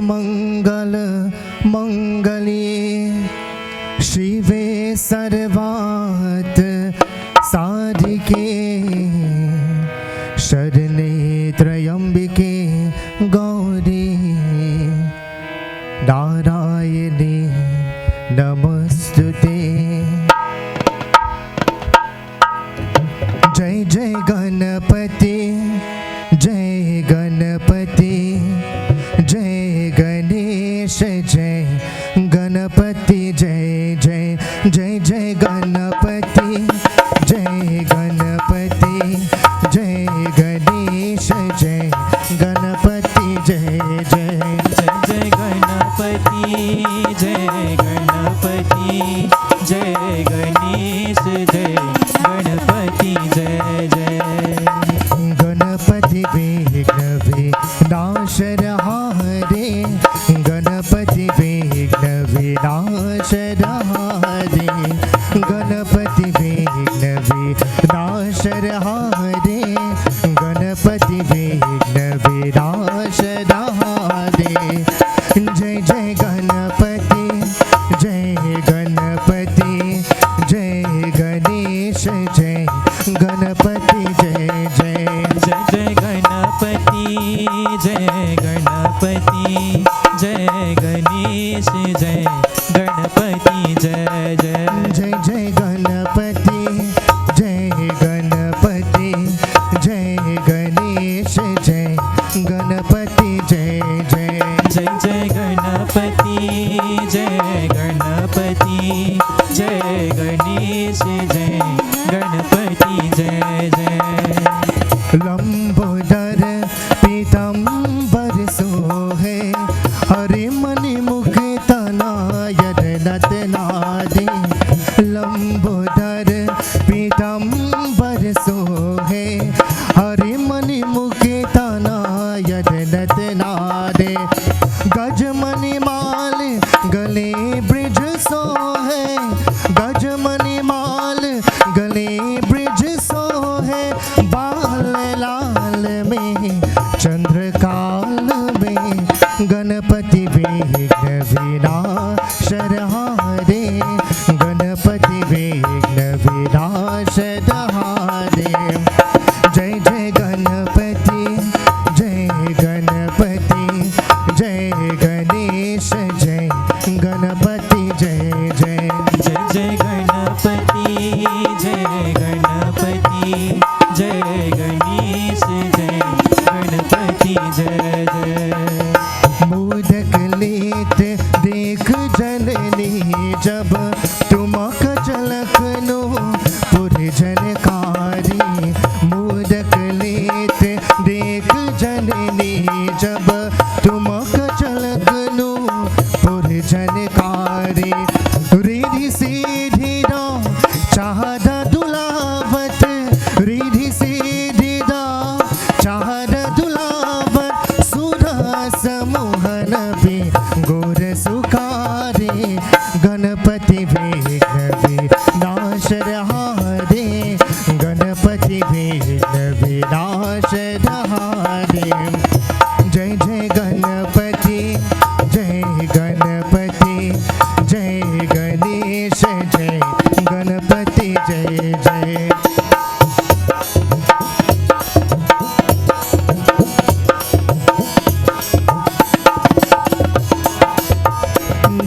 मंगल मंगली शिवे सर्वार्थ साधिके शरणे त्र्यंबिके गौरी नारायणी नमस्तुते। जय जय गणपति जय गणपति जय गणेश जय गणपति जय जय जय जय गणपति जय गणपति जय गणेश जय गणपति जय जय जय जय गणपति जय गणपति जय गणेश जय गणपति जय जय। गणपति विघ्न विनाश हरे गणपति विघ्न विनाश हरे गणपति विघ्न विनाश हरे गणपति विघ्न विनाश हरे। जय जय गणपति जय गणपति जय गणेश जय गणपति जय जय जय जय गणपति जय गणपति जय गणेश जय गणपति जय जय जय जय गणपति जय गणपति जय गणेश जय गणपति जय जय जय जय गणपति जय गणपति जय गणेश जय गणपति जय जय। लंबोदर पीतांबर सोहे हरि मणि मुख तनायन नतनादि लंबोदर पीतांबर सोहे हरि मणि मुख तनायन नतनादे गजमणि माल गले ब्रिज सोहे गजमणि माल गले ब्रिज सोहे बाल लाल में चंद्रकाल में गणपति विघ्न विनाश हरे गणपति विघ्न विनाश हरे। जय जय गणपति जय गणपति जय गणेश जय गणपति जय जय जय जय गणपति जय गणपति जय गणेश जय गणपति जय जय। मोदक लेत देख जननी जब तुमक झलकनो पुर जनकारी मोदक लेत देख जननी जब तुमक झलकनो पुर जनकारी रिधि सीधी रो चाहदा दुलावत रिधि सीधी रो चाहदा दुलावत सुधा समोहन भी गोर सुखारे गणपति विघ्न विनाश हरे गणपति विघ्न विनाश हरे। जय जय गणपति जय गणपति जय गणेश जय गणपति जय जय।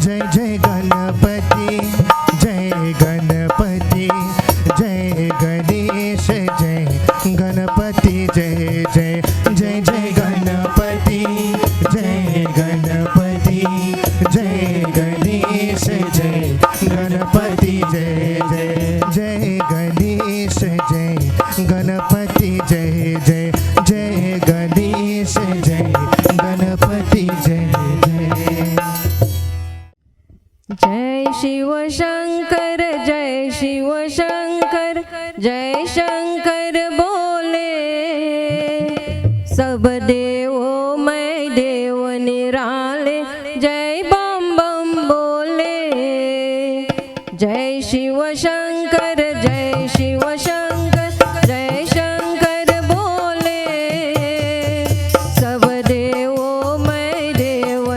जय जय गणपति जय गणपति जय गणेश जय गणपति जय जय जय जय गणपति जय गणपति जय गणेश जय गणपति जय जय जय गणेश जय गणपति जय जय जय गणेश जय गणपति जय जय। जय शिव शंकर जय शिव शंकर जय शंकर बोले सब देवों मैं देव निराले जय बम बम बोले। जय शिव शंकर जय शिव शंकर जय शंकर बोले सब देवों मैं देव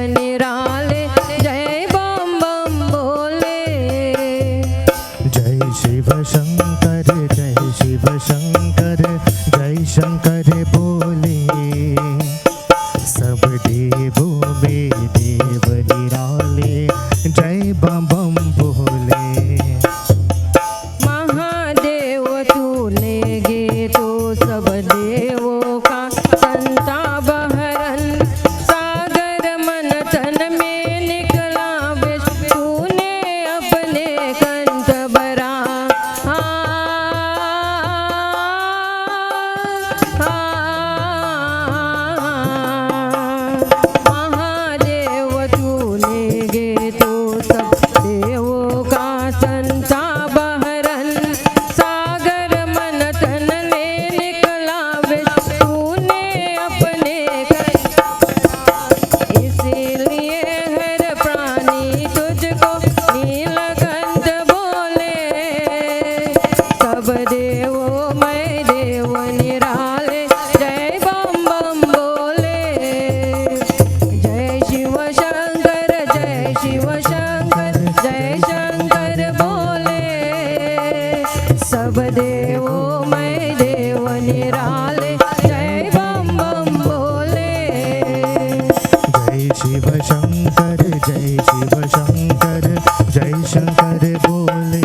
शंकर जय शिव शंकर जय शंकर बोले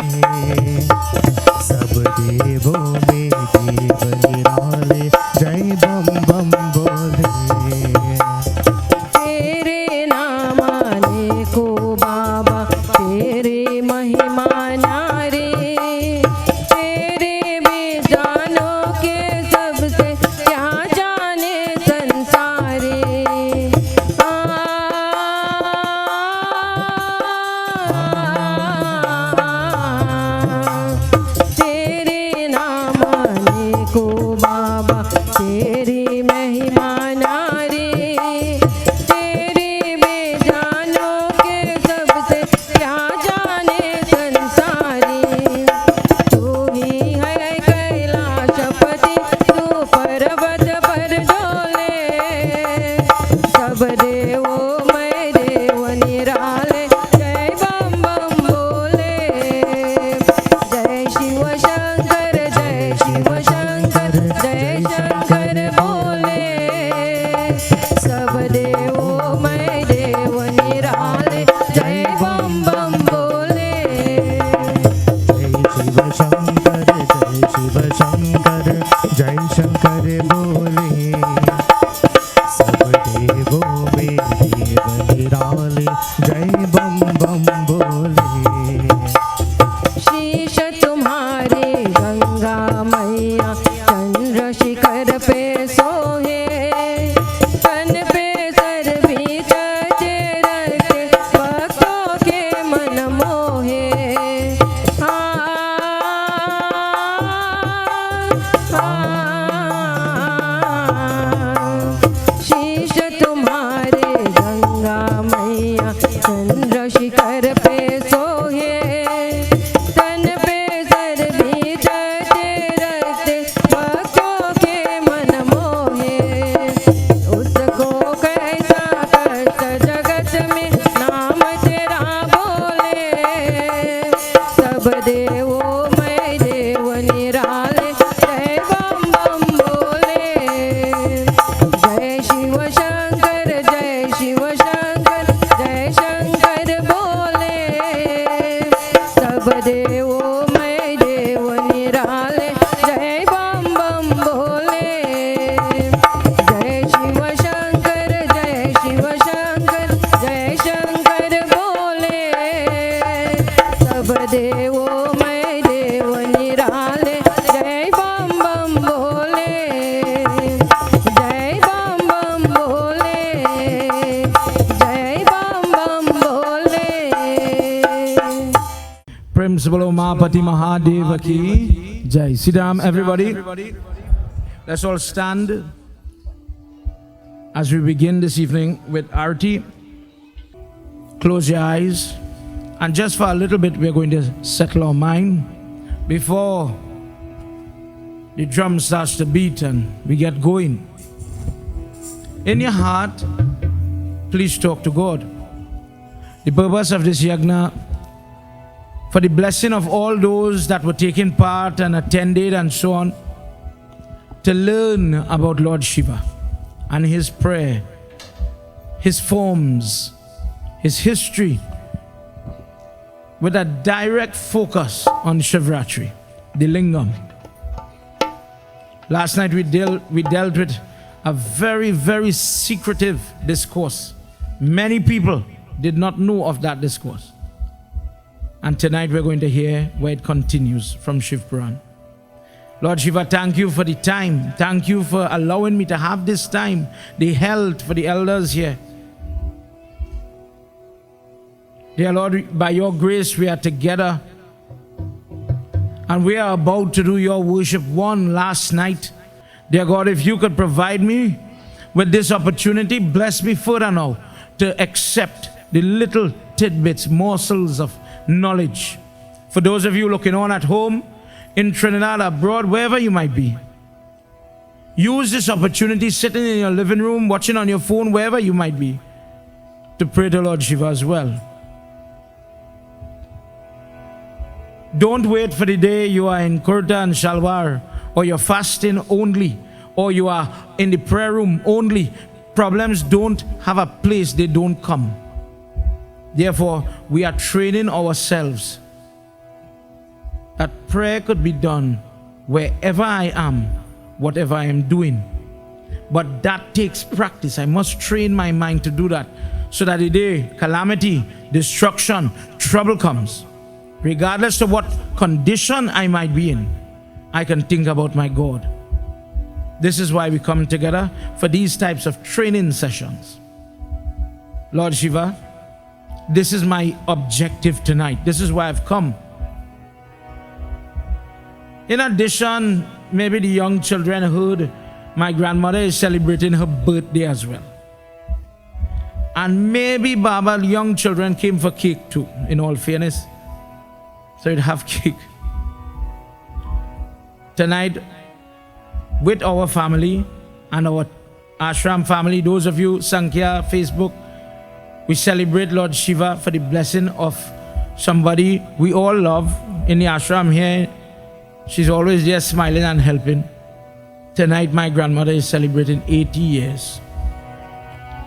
सब देवों में देव निराले जय बम बम बोले तेरे नाम आने को बाबा तेरे महिमा न्यारे तेरे बेजानो के सबसे क्या जाने संसारे तेरे नाम आने को बाबा तेरी महिमा न्यारे तेरे बेजानो के सबसे क्या जाने संसारी तू ही है कैलाशपति तू पर्वत पर डोले सब देवों में देव निराले जय बम बम बोले जय शिव शंकर जय शिव शंकर जय शंकर बोले सब देवों में देव निराले जय बम बम बोले जय शिव शंकर जय शंकर बोले सब देवों में देव निराले जय बम बम बोले शीश तुम्हारे गंगा मैया चंद्र शिखर पे सोहे तन पे सर भी चढ़े रखे भक्तों के मन मोहे शीश तुम्हारे गंगा मैया चंद्र शिखर पे सोहे तन पे सर भी चढ़े रखते भक्तों के मन मोहे उसको कैसा कष्ट जगत में नाम तेरा बोले सब देवों में देव निराले जय बम बम बोले जय शिव शंकर जय शिव शंकर जय शंकर बोले सब देवों में देव निराले जय बम बम बोले जय शिव शंकर जय शिव शंकर जय शंकर बोले सब देवों में देव निराले जय बम बम बोले जय बम बम बोले जय बम बम बोले Prem se bolo Mahapati Mahadeva ki Jai. Sit down, everybody. Let's all stand as we begin this evening with Arati. Close your eyes, and just for a little bit, we're going to settle our mind before the drum starts to beat and we get going. In your heart, please talk to God. The purpose of this Yagna, for the blessing of all those that were taking part and attended and so on, to learn about Lord Shiva and his prayer, his forms, his history, with a direct focus on Shivratri, the lingam. Last night we dealt with a very, very secretive discourse. Many people did not know of that discourse. And tonight we're going to hear where it continues from Shiv Puran. Lord Shiva, thank you for the time. Thank you for allowing me to have this time, the health for the elders here. Dear Lord, by your grace we are together and we are about to do your worship one last night. Dear God, if you could provide me with this opportunity, bless me further now to accept the little tidbits, morsels of knowledge. For those of you looking on at home, in Trinidad, abroad, wherever you might be, use this opportunity, sitting in your living room, watching on your phone, wherever you might be, to pray to Lord Shiva as well. Don't wait for the day you are in Kurta and Shalwar, or you're fasting only, or you are in the prayer room only. Problems don't have a place, they don't come. Therefore, we are training ourselves that prayer could be done wherever I am, whatever I am doing. But that takes practice. I must train my mind to do that, so that the day calamity, destruction, trouble comes, regardless of what condition I might be in, I can think about my God. This is why we come together for these types of training sessions. Lord Shiva, this is my objective tonight. This is why I've come. In addition, maybe the young children heard my grandmother is celebrating her birthday as well. And maybe Baba, young children came for cake too, in all fairness. So you'd have cake. Tonight, with our family and our Ashram family, those of you, Sankhya, Facebook, we celebrate Lord Shiva for the blessing of somebody we all love in the Ashram here. She's always there smiling and helping. Tonight, my grandmother is celebrating 80 years.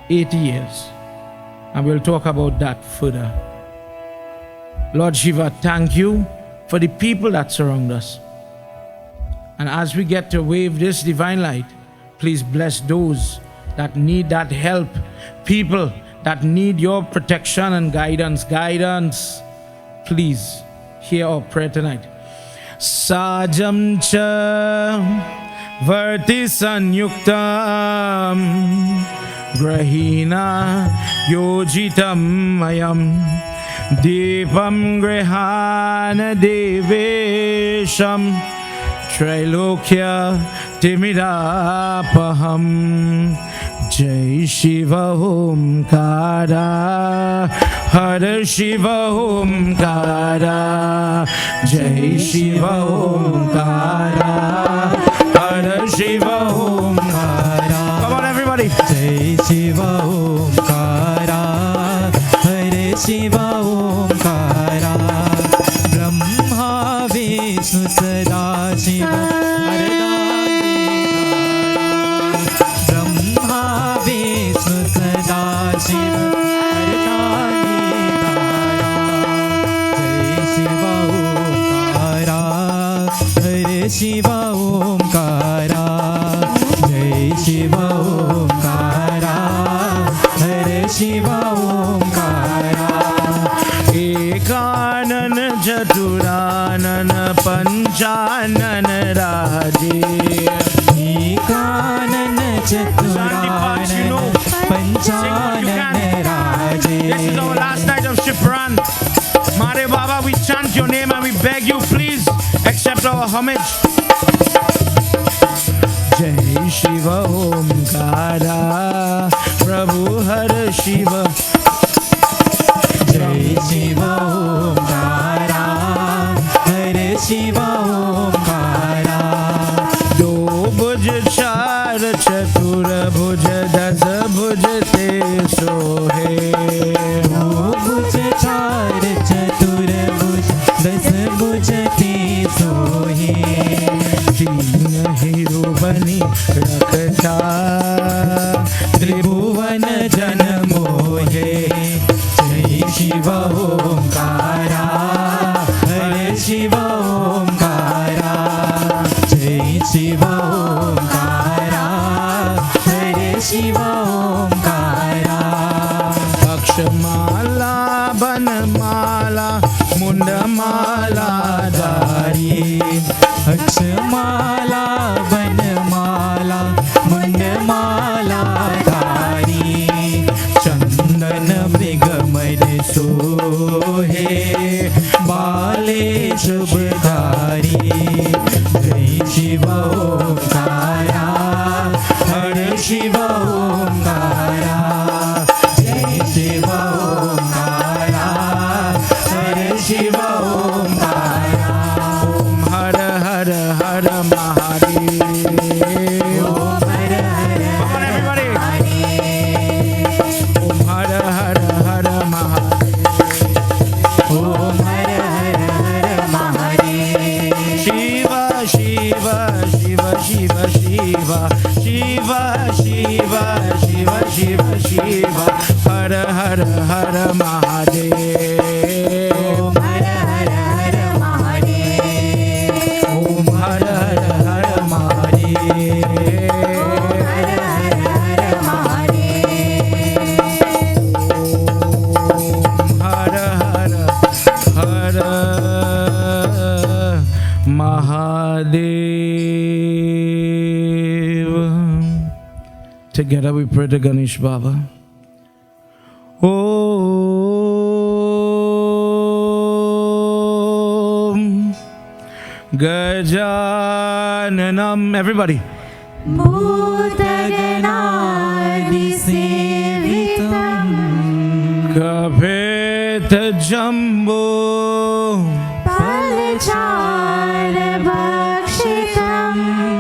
80 years. And we'll talk about that further. Lord Shiva, thank you for the people that surround us. And as we get to wave this divine light, please bless those that need that help. People that need your protection and guidance. Guidance. Please hear our prayer tonight. Sajam cha varti sanyuktam grahina yojitam mayam deepam grihana devesham Trailokya Timidapaham Jai Shiva Omkara Hara Shiva Omkara Jai Shiva Omkara Hara Shiva Omkara. Come on everybody. Jai Shiva Omkara Hare Shiva Omkara Brahma Vishnu Sada Shiva Brahma Vishnu Sada Shiva Jai Shiva Omkara Hare Shiva Omkara Jai Shiva Omkara Hare Shiva Omkara Ekanan Jaturanan Panchanan Raje Ekanan Jaturanan Panchanan Raje. This is our last night of Puran. Mare Baba, we chant your name and we beg you, please accept our homage. Jai Shiva Omkara Prabhu Hara Shiva. Jai Shiva Omkara Hare Shiva Omkara Do bhuj char chatur bhuj das bhuj te sohe. Do bhuj char chatur bhuj das bhuj te sohe. Teen hero bani rakhta Tribhuvan jan mohe. Jai Shiva Omkara Hare Shiva Omkara Jai Shiva Omkara Hare Shiva Omkara Akshamala banmala mundamala dari. Akshamala banmala mundamala dari. Chandan mrigamad sohe bale shubhari. Jai Shiva Omkara Hare Shiva Omkara Jai Shiva Omkara Hare Shiva Omkara. Om Hara Hara Hara Mahadev. Om Hara Hara Come on everybody. Mahadev. Om Hara Hara Hara Mahadev. Om Hara Hara Hara Mahadev. Together we pray to Ganesh Baba. Om Gajananam. Everybody. Bhutaganadisevitam Kapeta Jambo Palacharabhakshitam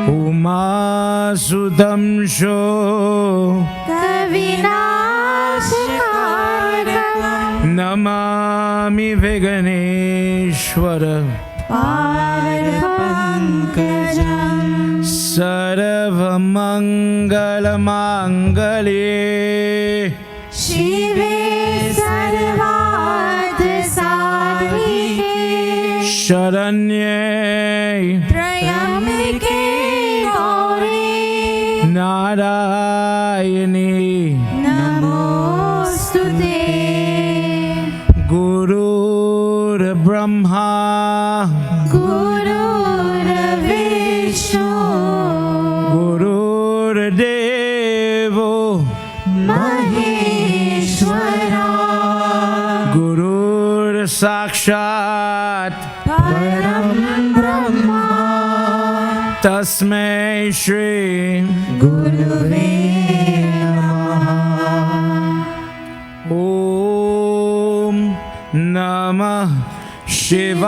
Umasudam Sho Kavinashikarakam Namami Viganeshwara Parpankajam Sarvamangala-mangalye Shive Sarvadhisadhike Sharanye Trayambike Gauri Narayani Namostute Guru Brahma Guru Vishnu Guru Devo Maheshwara Guru Sakshat Param Brahma Tasmai Shri Gurave Namaha Om Namah Shivaya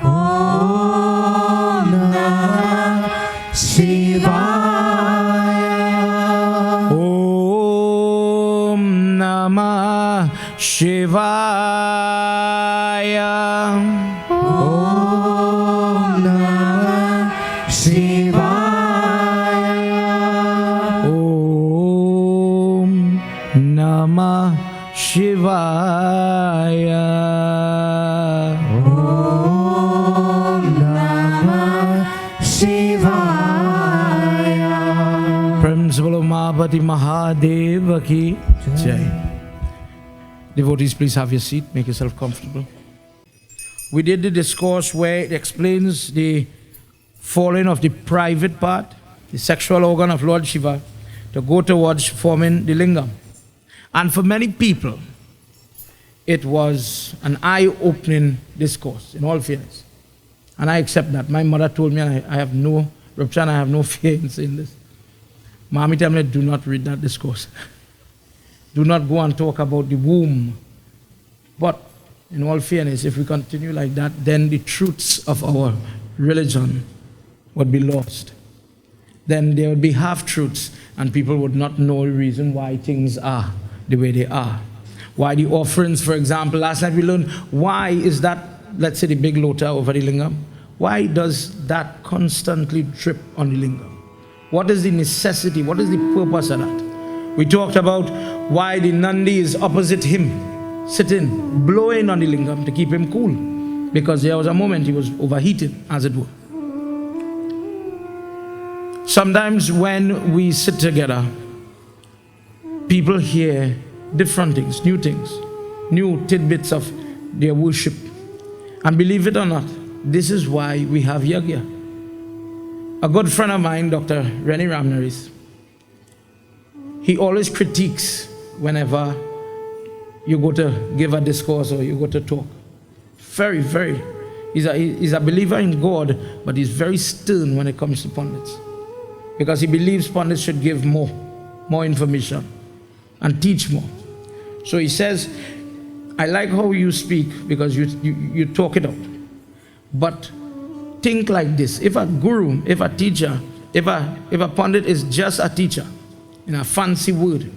Om Namah Shivaya Om Namah Shivaya Om Namah Shivaya Om Namah Shivaya Om Namah Shivaya Principal Mahapati Mahadeva ki Jai. Devotees, please have your seat. Make yourself comfortable. We did the discourse where it explains the falling of the private part, the sexual organ of Lord Shiva, to go towards forming the lingam. And for many people, it was an eye-opening discourse, in all fairness. And I accept that. My mother told me, and I have no, Rabchan, I have no fear in saying this. Mommy tell me, do not read that discourse. Do not go and talk about the womb. But in all fairness, if we continue like that, then the truths of our religion would be lost. Then there would be half-truths, and people would not know the reason why things are the way they are. Why the offerings, for example, last night we learned, why is that, let's say the big lota over the lingam, why does that constantly drip on the lingam? What is the necessity? What is the purpose of that? We talked about why the Nandi is opposite him, sitting, blowing on the lingam to keep him cool, because there was a moment he was overheated, as it were. Sometimes when we sit together, people hear different things, new tidbits of their worship. And believe it or not, this is why we have Yagna. A good friend of mine, Dr. Rennie Ramnaris, he always critiques whenever you go to give a discourse or you go to talk. Very, very. He's a believer in God, but he's very stern when it comes to pundits. Because he believes pundits should give more information and teach more. So he says, I like how you speak because you talk it out. But think like this. If a guru, if a teacher, if a pundit is just a teacher, in a fancy word,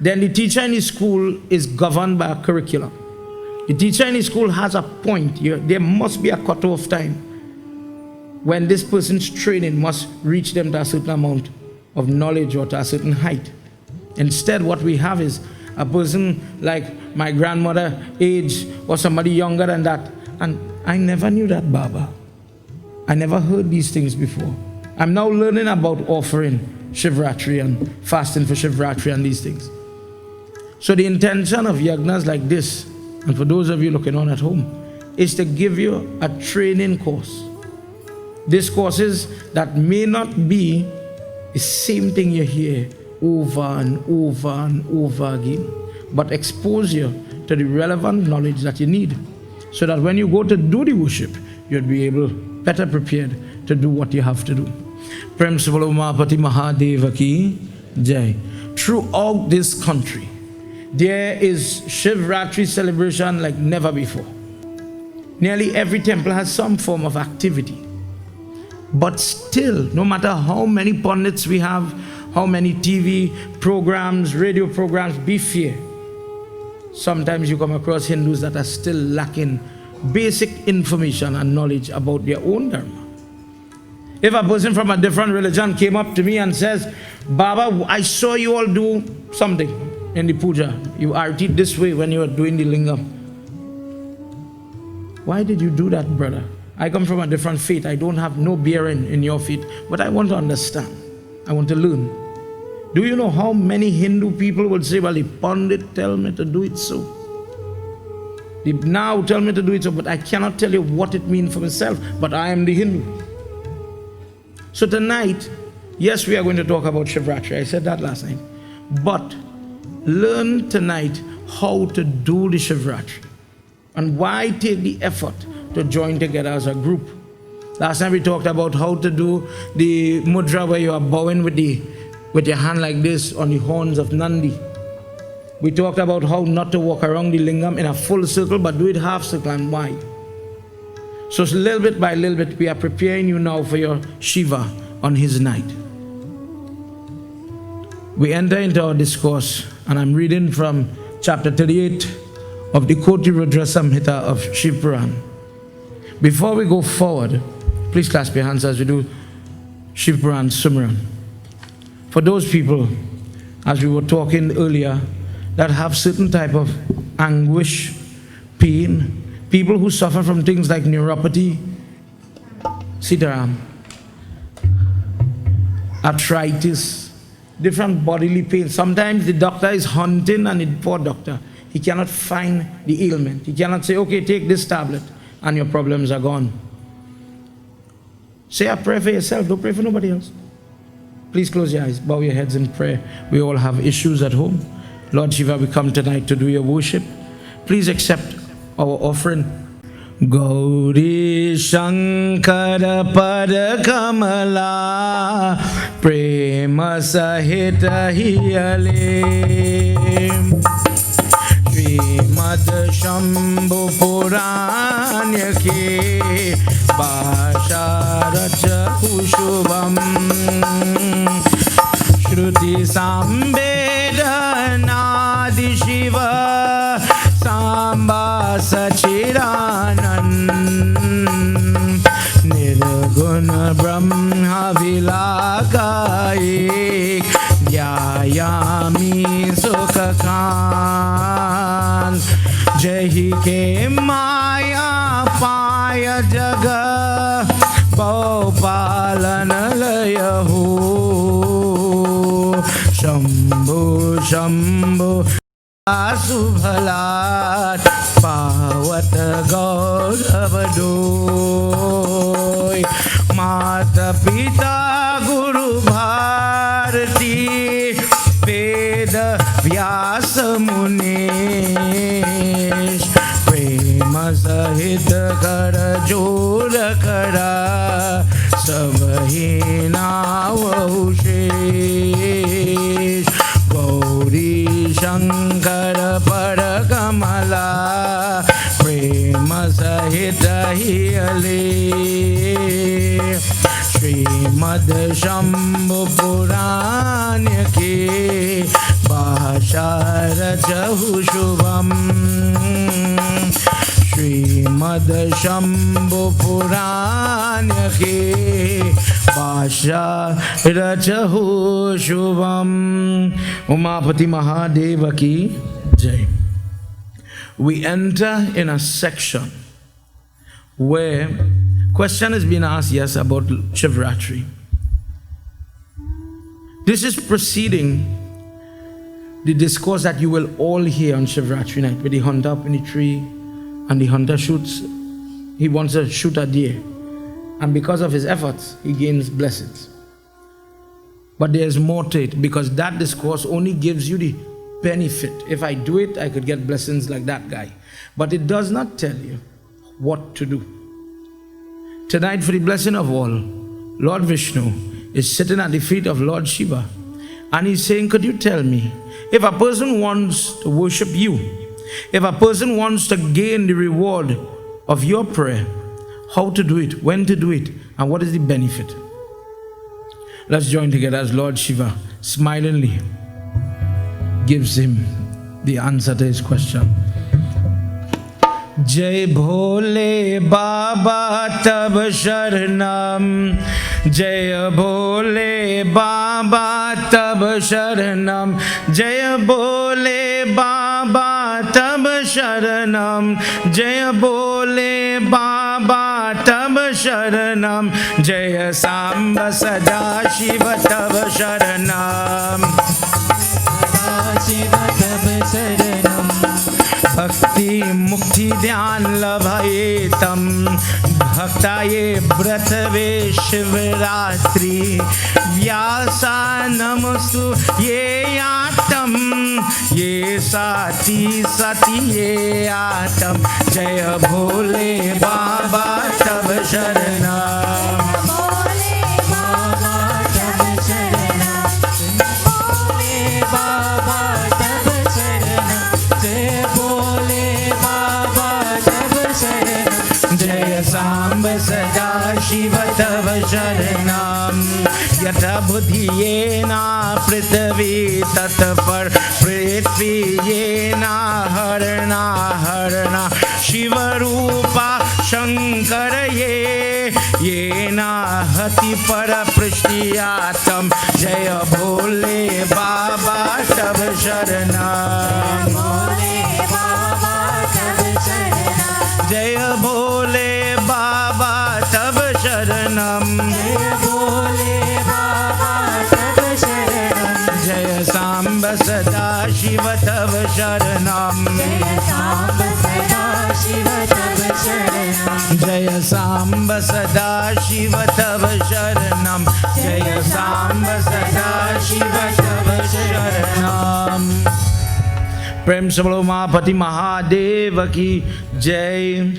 then the teacher in his school is governed by a curriculum. The teacher in his school has a point. There must be a cutoff time when this person's training must reach them to a certain amount of knowledge or to a certain height. Instead, what we have is a person like my grandmother age or somebody younger than that. And I never knew that, Baba. I never heard these things before. I'm now learning about offering Shivratri and fasting for Shivratri and these things. So the intention of yagnas like this, and for those of you looking on at home, is to give you a training course. These courses that may not be the same thing you hear over and over and over again, but expose you to the relevant knowledge that you need, so that when you go to do the worship, you'll be able, better prepared to do what you have to do. Prem Sivalo Mahapati Mahadeva ki Jai. Throughout this country, there is Shivratri celebration like never before. Nearly every temple has some form of activity. But still, no matter how many pundits we have, how many TV programs, radio programs, be fair, sometimes you come across Hindus that are still lacking basic information and knowledge about their own dharma. If a person from a different religion came up to me and says, Baba, I saw you all do something in the puja. You artied this way when you were doing the lingam. Why did you do that, brother? I come from a different faith. I don't have no bearing in your faith, but I want to understand. I want to learn. Do you know how many Hindu people would say, well, the Pandit tell me to do it so. They now tell me to do it so, but I cannot tell you what it means for myself, but I am the Hindu. So tonight, yes, we are going to talk about Shivratri. I said that last night. But learn tonight how to do the Shivratri. And why take the effort to join together as a group. Last time we talked about how to do the mudra where you are bowing with your hand like this on the horns of Nandi. We talked about how not to walk around the lingam in a full circle, but do it half circle and wide. So little bit by little bit, we are preparing you now for your Shiva on his night. We enter into our discourse, and I'm reading from chapter 38 of the Koti Rudra Samhita of Shiv Puran. Before we go forward, please clasp your hands as we do Shiv Puran Sumran. For those people, as we were talking earlier, that have certain type of anguish, pain, people who suffer from things like neuropathy, Sitaram, arthritis, different bodily pain. Sometimes the doctor is hunting, and the poor doctor, he cannot find the ailment. He cannot say, okay, take this tablet and your problems are gone. Say a prayer for yourself, don't pray for nobody else. Please close your eyes, bow your heads in prayer. We all have issues at home. Lord Shiva, we come tonight to do your worship. Please accept our offering. Gauri Shankara Pada Kamala Prema Sahita Hiyale Srimad Shambhu Puranya Ke Bhasharacha Ushubam Shruti Sambedanadi Shiva Samba Sachidanan Nirguna Brahma Vilakaik Dhyayami Sukhakan Jahi Ke Maya Paya Jaga Baupalanalayahu Shambhu Shambhu Asubhalat Pavat Gauravadoy Mata Pita Guru Bharati Veda Vyasa Munish Prema Sahita Kara Jora Kara Sabahina Vahushesh Gauri Shankara Parakamala Prema Sahita Hiyale Srimad Shambhu Puranya Ke Bhasharacha Ushubam Srimad Shambhu Puranya Ke Basha Rajahu Shubham. Umapati Mahadeva ki Jai. We enter in a section where question has been asked, yes, about Shivratri. This is preceding the discourse that you will all hear on Shivratri night, where the hunter up in the tree and the hunter shoots. He wants to shoot a deer, and because of his efforts, he gains blessings. But there's more to it, because that discourse only gives you the benefit. If I do it, I could get blessings like that guy. But it does not tell you what to do. Tonight, for the blessing of all, Lord Vishnu is sitting at the feet of Lord Shiva, and he's saying, could you tell me, if a person wants to worship you, if a person wants to gain the reward of your prayer, how to do it, when to do it, and what is the benefit? Let's join together as Lord Shiva smilingly gives him the answer to his question. Jai Bhole Baba Tab Sharanam, Jai Bhole Baba Tab Sharanam, Jai Bhole Baba Tab Sharanam, Jai Bhole Baba Tab Sharanam, Jai Samba Sada Shiva Tab Sharanam, Shiva Tab Sharanam. Bhakti Mukti Dhyan Labhayetam, Bhaktaye Bratave Shivratri, Vyasa Namastu Ye Atam, Ye Sati Sati Ye Atam, Jaya Bhole Baba Tab Sharanam. Sada Shiva Tava Sharanam, Yata Buddhiyena Prithvi Tatapar Prithvi Yena Harana Harana Shiva Rupa Shankara Yena Hati Para Prishtiyatam, Jaya Bhole Baba Tava Sharanam, Jaya Bhole Baba Tab Sharanam, Jaya Bhole Baba Tab Sharanam, Jaya Samba Sada Shiva Tab Sharanam, Jaya Samba Sada Shiva Tab Sharanam, Jaya Samba Sada Shiva Tab Sharanam, Jaya Samba Sada Shiva Tab Sharanam. Prem Sabalo Mahapati Mahadeva ki Jai.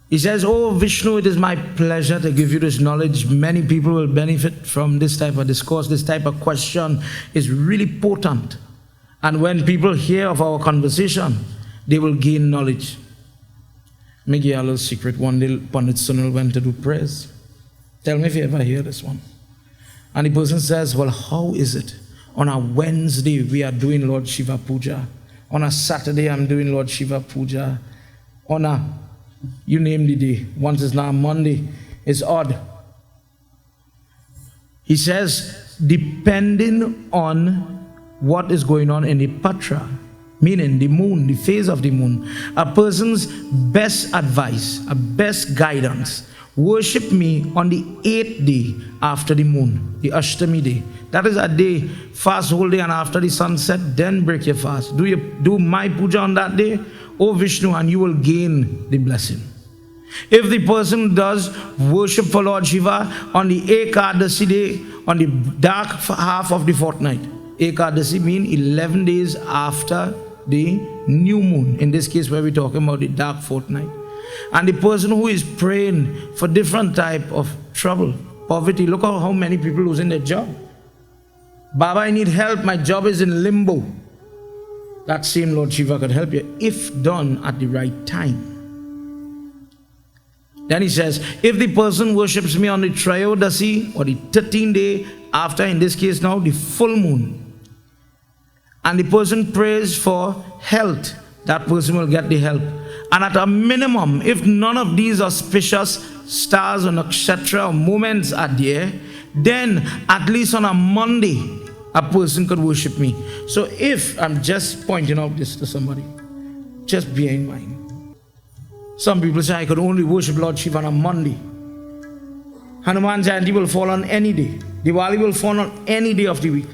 He says, oh Vishnu, it is my pleasure to give you this knowledge. Many people will benefit from this type of discourse. This type of question is really potent. And when people hear of our conversation, they will gain knowledge. Make you a little secret. One day, Pandit Sunil went to do prayers. Tell me if you ever hear this one. And the person says, well, how is it? On a Wednesday, we are doing Lord Shiva Puja. On a Saturday, I'm doing Lord Shiva Puja. On a, you name the day. Once it's now Monday, it's odd. He says, depending on what is going on in the Patra, meaning the moon, the phase of the moon, a person's best advice, a best guidance, worship me on the 8th day after the moon, the Ashtami day. That is a day, fast whole day, and after the sunset, then break your fast. Do my puja on that day, O Vishnu, and you will gain the blessing. If the person does worship for Lord Shiva on the Ekadasi day, on the dark half of the fortnight, Ekadasi means 11 days after the new moon, in this case where we're talking about the dark fortnight. And the person who is praying for different type of trouble, poverty, look at how many people losing their job. Baba, I need help, my job is in limbo. That same Lord Shiva could help you if done at the right time. Then he says, if the person worships me on the Trayodasi, or the 13th day after, in this case now, the full moon, and the person prays for health, that person will get the help. And at a minimum, if none of these auspicious stars or nakshatra or moments are there, then at least on a Monday, a person could worship me. So if I'm just pointing out this to somebody, just bear in mind. Some people say I could only worship Lord Shiva on a Monday. Hanuman Jayanti will fall on any day. Diwali will fall on any day of the week.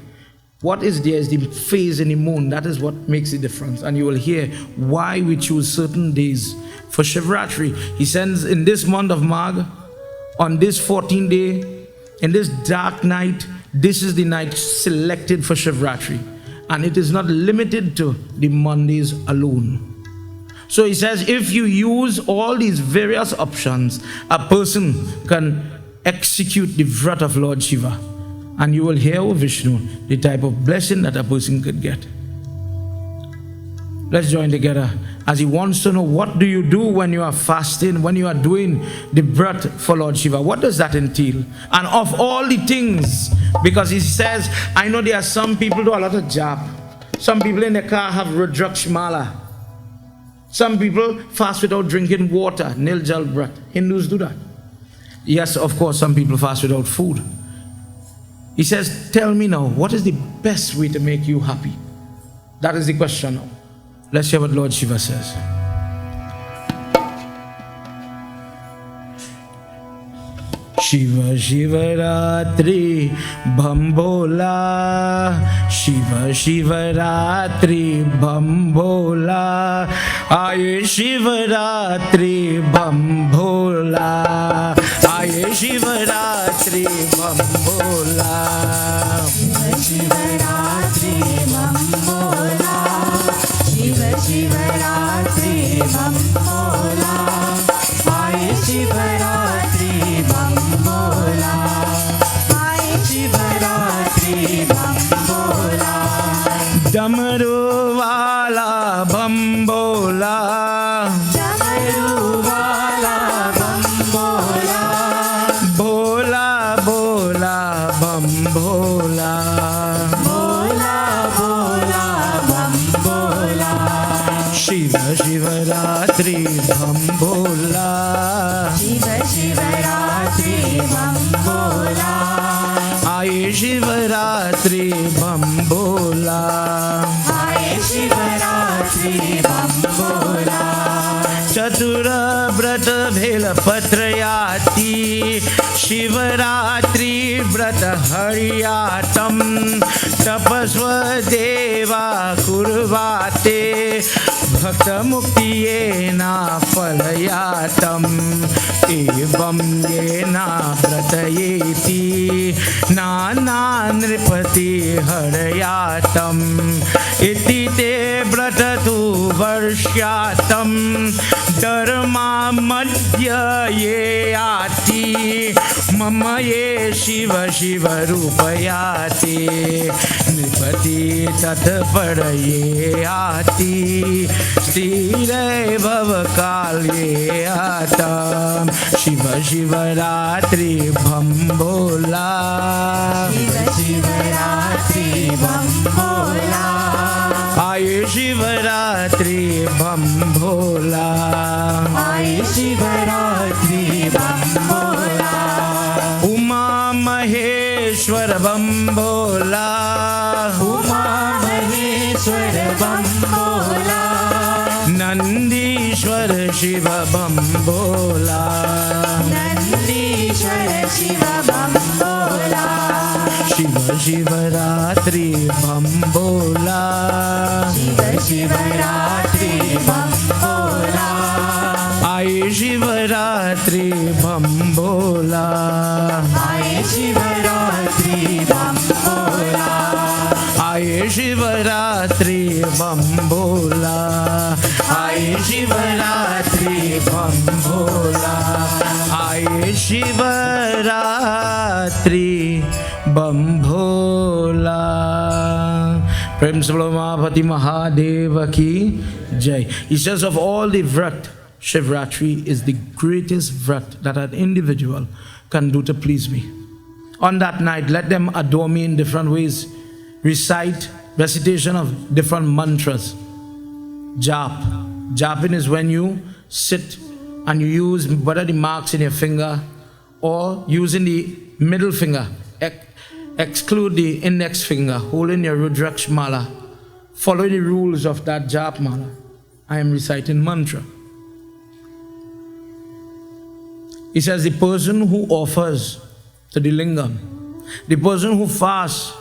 What is there is the phase in the moon. That is what makes the difference. And you will hear why we choose certain days for Shivratri. He sends in this month of Magh, on this 14th day, in this dark night, this is the night selected for Shivratri. And it is not limited to the Mondays alone. So he says, if you use all these various options, a person can execute the vrat of Lord Shiva. And you will hear, O Vishnu, the type of blessing that a person could get. Let's join together as he wants to know, what do you do when you are fasting, when you are doing the vrat for Lord Shiva? What does that entail? And of all the things, because he says, I know there are some people do a lot of jap. Some people in the car have Rudrakshmala. Some people fast without drinking water, nil jal vrat. Hindus do that. Yes, of course, some people fast without food. He says, tell me now, what is the best way to make you happy? That is the question now. Let's hear what Lord Shiva says. Shiva Shivratri Bhambola, Shiva Shivratri Bhambola, Aye Shivratri Bhambola, Aye Shivratri Bhambola, Shivratri Bhambola, Shiva Shivratri Bhambola, Aye Shivratri Bhambola, Aye Shivratri Bhambola, Damaru Wala Bhambola, Damaru Wala Bhambola, Bola Bola Bhambola, Bola Bola Bhambola, Shiva Shivratri Bhambola, Shiva Shivratri Bhambola, Aye Shivratri Bhambola, Aye Shivratri Bhambola, Chatura Brata Bhela Patrayati, Shivratri Brata Haryatam, Tapasva Deva Kurvate, Bhakta Muktiyena Palayatam, Evam Yena Bratayeti, Nana Nripati Harayatam, Iti Te Bratatu Varshyatam, Dharma Madhya Ye Ati, Mama Ye Shiva Shiva Rupayati, Nripati Tatpara Ye Ati, Stire Bhavakal Ye Atam, Shiva Shivratri Bhambola, Shiva Shivratri Bhambola, Aye Shivratri Bhambola, Aye Shivratri Bhambola, Uma Maheshwar Bhambola, Uma Maheshwar Bhambola, Nandishwar Shiva Bhambola, Nandishwar Shiva Bhambola, Shiva Shivratri Bhambola, Shiva Shivratri Bhambola, Aye Shivratri Bhambola, Aye Shivratri Bhambola, Aye Shivratri Bhambola, Aye Shivratri Bhambola, Aye Shivratri Bhambola. Prem se bolo Mahapati Mahadeva ki jai. He says of all the vrat, Shivratri is the greatest vrat that an individual can do to please me. On that night, let them adore me in different ways. Recitation of different mantras, jap, Japing is when you sit and you use whether the marks in your finger or using the middle finger. Exclude the index finger, holding your Rudraksh mala. Follow the rules of that jap mala. I am reciting mantra. He says the person who offers to the lingam, the person who fasts,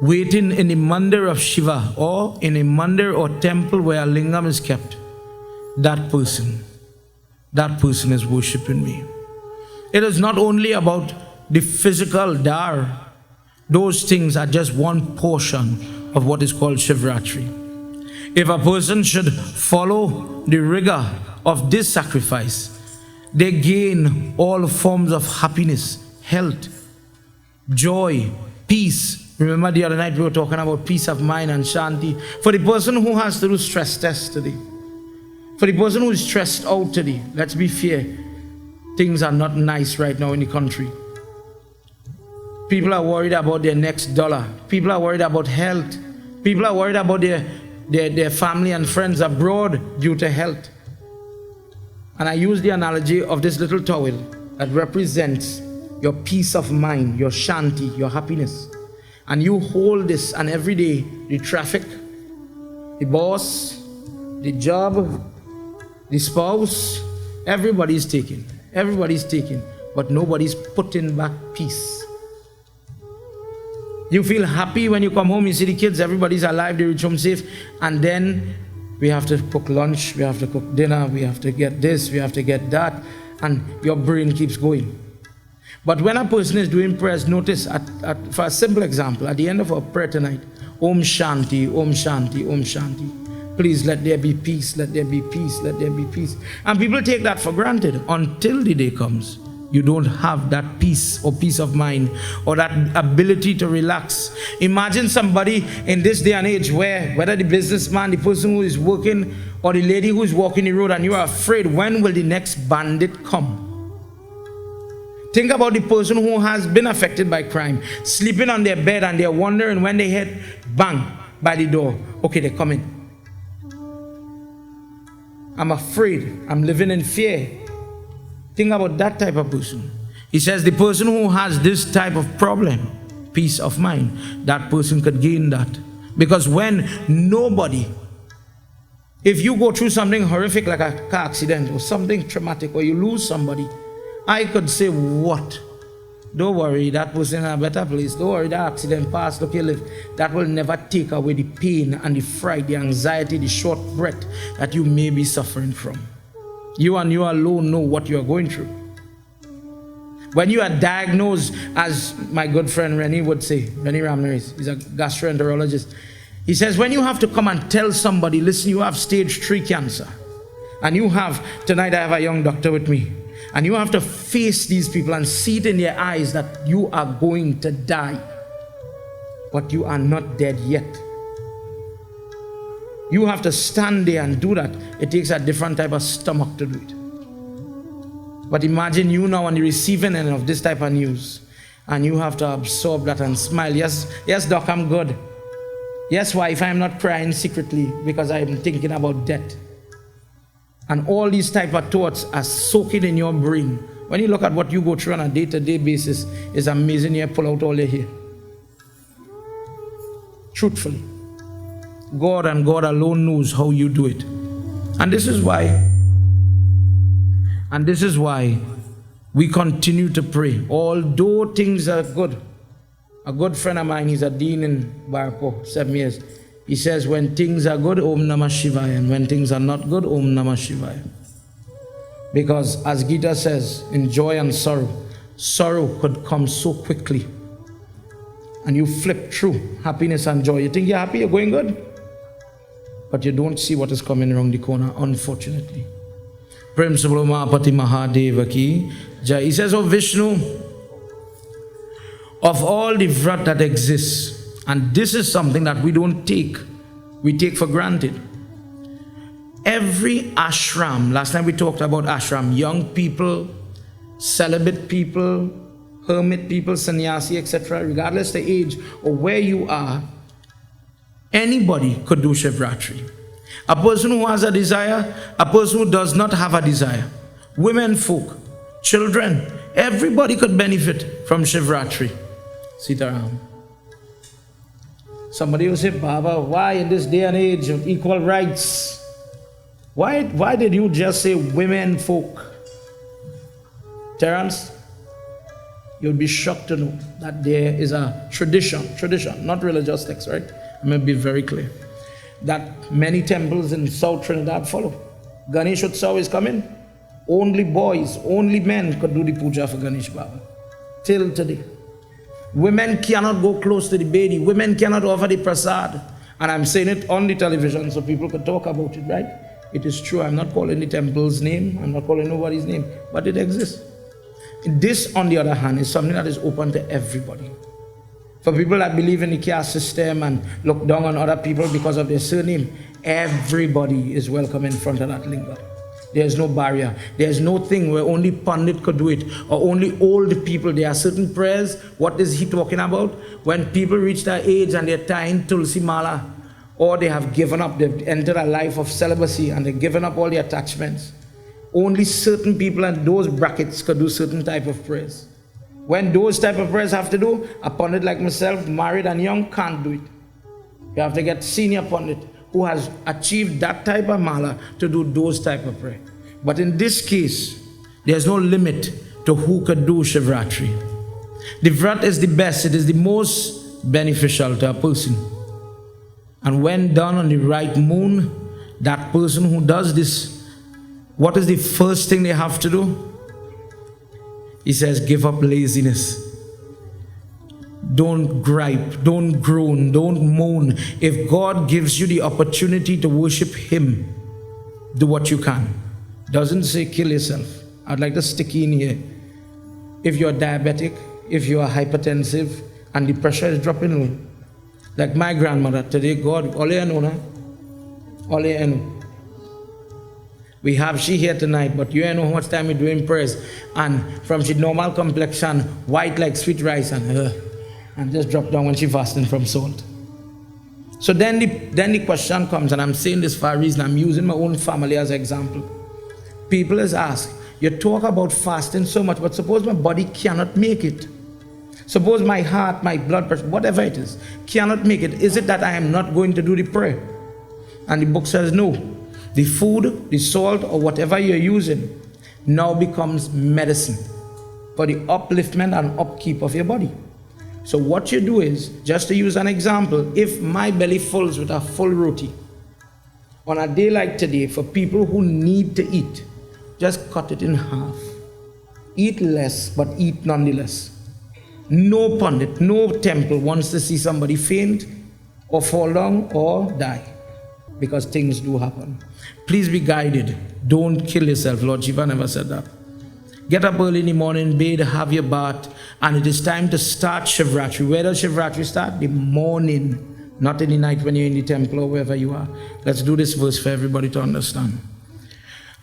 waiting in the mandir of Shiva or in a mandir or temple where a lingam is kept, that person is worshipping me. It is not only about the physical dar. Those things are just one portion of what is called Shivratri. If a person should follow the rigor of this sacrifice, they gain all forms of happiness, health, joy, peace. Remember the other night we were talking about peace of mind and shanti. For the person who has to do stress test today, for the person who is stressed out today, let's be fair, things are not nice right now in the country. People are worried about their next dollar. People are worried about health. People are worried about their family and friends abroad due to health. And I use the analogy of this little towel that represents your peace of mind, your shanti, your happiness. And you hold this, and every day the traffic, the boss, the job, the spouse, everybody's taking. Everybody's taking, but nobody's putting back peace. You feel happy when you come home, you see the kids, everybody's alive, they reach home safe, and then we have to cook lunch, we have to cook dinner, we have to get this, we have to get that, and your brain keeps going. But when a person is doing prayers, notice, for a simple example, at the end of our prayer tonight, Om Shanti, Om Shanti, Om Shanti. Please let there be peace, let there be peace, let there be peace. And people take that for granted until the day comes. You don't have that peace or peace of mind or that ability to relax. Imagine somebody in this day and age where, whether the businessman, the person who is working, or the lady who is walking the road, and you are afraid, when will the next bandit come? Think about the person who has been affected by crime, sleeping on their bed, and they're wondering when they hit bang by the door. Okay, they're coming. I'm afraid. I'm living in fear. Think about that type of person. He says the person who has this type of problem, peace of mind, that person could gain that. Because when nobody, if you go through something horrific like a car accident or something traumatic, or you lose somebody, I could say, what? Don't worry, that person in a better place. Don't worry, that accident passed, look, you live. That will never take away the pain and the fright, the anxiety, the short breath that you may be suffering from. You and you alone know what you are going through. When you are diagnosed, as my good friend Rennie would say, Rennie Ramirez, he's a gastroenterologist. He says, when you have to come and tell somebody, listen, you have stage 3 cancer, and you have, tonight I have a young doctor with me, and you have to face these people and see it in their eyes that you are going to die, but you are not dead yet. You have to stand there and do that. It takes a different type of stomach to do it. But imagine you now on the receiving end of this type of news, and you have to absorb that and smile. Yes, doc, I'm good. Yes, wife, I'm not crying secretly because I'm thinking about death. And all these type of thoughts are soaking in your brain. When you look at what you go through on a day-to-day basis, it's amazing. You pull out all your hair. Truthfully. God and God alone knows how you do it. And this is why we continue to pray. Although things are good. A good friend of mine, he's a dean in Barpo, 7 years. He says, when things are good, Om Namah Shivaya. And when things are not good, Om Namah Shivaya. Because as Gita says, in joy and sorrow could come so quickly. And you flip through happiness and joy. You think you're happy, you're going good. But you don't see what is coming around the corner, unfortunately. Prem Subramapati Mahadeva ki Jai. He says, oh Vishnu, of all the vrat that exists, and this is something that we don't take, we take for granted. Every ashram, last time we talked about ashram, young people, celibate people, hermit people, sannyasi, etc., regardless the age or where you are, anybody could do Shivratri. A person who has a desire, a person who does not have a desire. Women folk, children, everybody could benefit from Shivratri. Sitaram. Somebody will say, Baba, why in this day and age of equal rights? Why did you just say women folk? Terence, you'll be shocked to know that there is a tradition, not religious text, right? I'm going to be very clear. That many temples in South Trinidad follow. Ganesh Utsav is coming. Only boys, only men could do the puja for Ganesh Baba. Till today. Women cannot go close to the baby. Women cannot offer the prasad. And I'm saying it on the television so people could talk about it, right? It is true. I'm not calling the temple's name. I'm not calling nobody's name. But it exists. This, on the other hand, is something that is open to everybody. For people that believe in the caste system and look down on other people because of their surname, everybody is welcome in front of that linga. There's no barrier. There's no thing where only Pandit could do it or only old people. There are certain prayers. What is he talking about? When people reach that age and they're tying Tulsi Mala, or they have given up, they've entered a life of celibacy and they've given up all the attachments. Only certain people and those brackets could do certain type of prayers. When those type of prayers have to do, a Pandit like myself, married and young, can't do it. You have to get senior Pandit who has achieved that type of mala to do those type of prayer. But in this case, there's no limit to who could do Shivratri. The Vrat is the best, it is the most beneficial to a person. And when done on the right moon, that person who does this, what is the first thing they have to do? He says, give up laziness. Don't gripe, don't groan, don't moan. If God gives you the opportunity to worship Him, do what you can. Doesn't say kill yourself. I'd like to stick in here. If you're diabetic, if you are hypertensive, and the pressure is dropping low, like my grandmother today, God, all you know, all you know. We have she here tonight, but you know how much time we doing prayers, and from she normal complexion, white like sweet rice, and just drop down when she fasting from salt. So then the question comes, and I'm saying this for a reason. I'm using my own family as an example. People is asked, you talk about fasting so much, but suppose my body cannot make it. Suppose my heart, my blood pressure, whatever it is, cannot make it. Is it that I am not going to do the prayer? And the book says no. The food, the salt, or whatever you're using now becomes medicine for the upliftment and upkeep of your body. So what you do is, just to use an example, if my belly fills with a full roti, on a day like today, for people who need to eat, just cut it in half. Eat less, but eat nonetheless. No Pandit, no temple wants to see somebody faint or fall down or die, because things do happen. Please be guided. Don't kill yourself. Lord Shiva never said that. Get up early in the morning, bathe, have your bath, and it is time to start Shivratri. Where does Shivratri start? The morning, not in the night when you're in the temple or wherever you are. Let's do this verse for everybody to understand.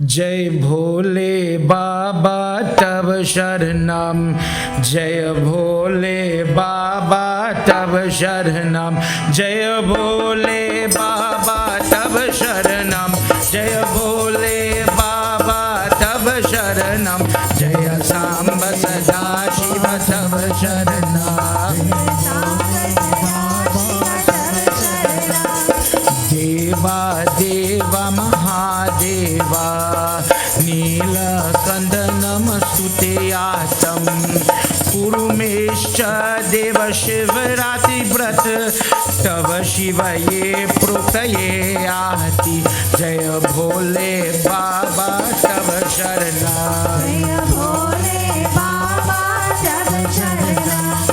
Jai Bhole Baba Tab Sharanam, Jai Bhole Baba Tab Sharanam, Jai Bhole Baba Tab Sharanam, Jai Bhole Baba Tab Sharanam, Jai Samba Sada Shiva Tab Sharanam, Deva Deva Mahadeva Nila Kandanam Suteyatam Kurumesha Deva Shivratri Brat Tava Shivaye Prutaye Ahati Jaya Bhole Baba Tava Sharana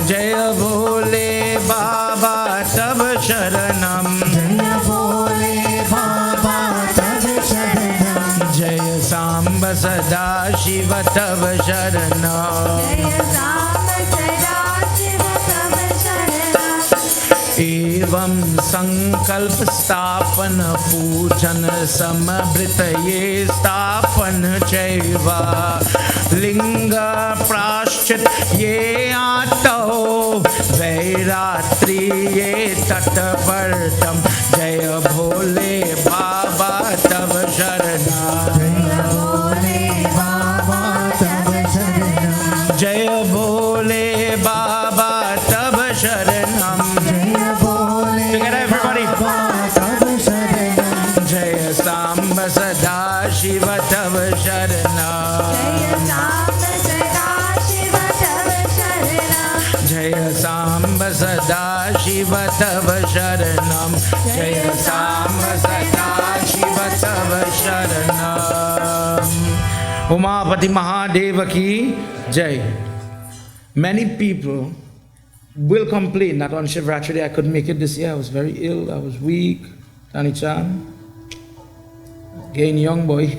Jaya Bhole Baba Tava Sharanam Jaya Samba Sada Shiva Tava Sharanam Evam Sankalp Stapan Pujan Samabritaye Stapan Chaiva Linga Prashchit Ye Ato Vairatri Ye Tatavartam Jaya Bhole Baba Shiva Tava Sharanam, Jaya Samba Sada Shiva Tava Sharanam. Umapati Mahadeva ki Jai. Many people will complain that on Shivratri I couldn't make it this year. I was very ill, I was weak. Tani Chan, again young boy.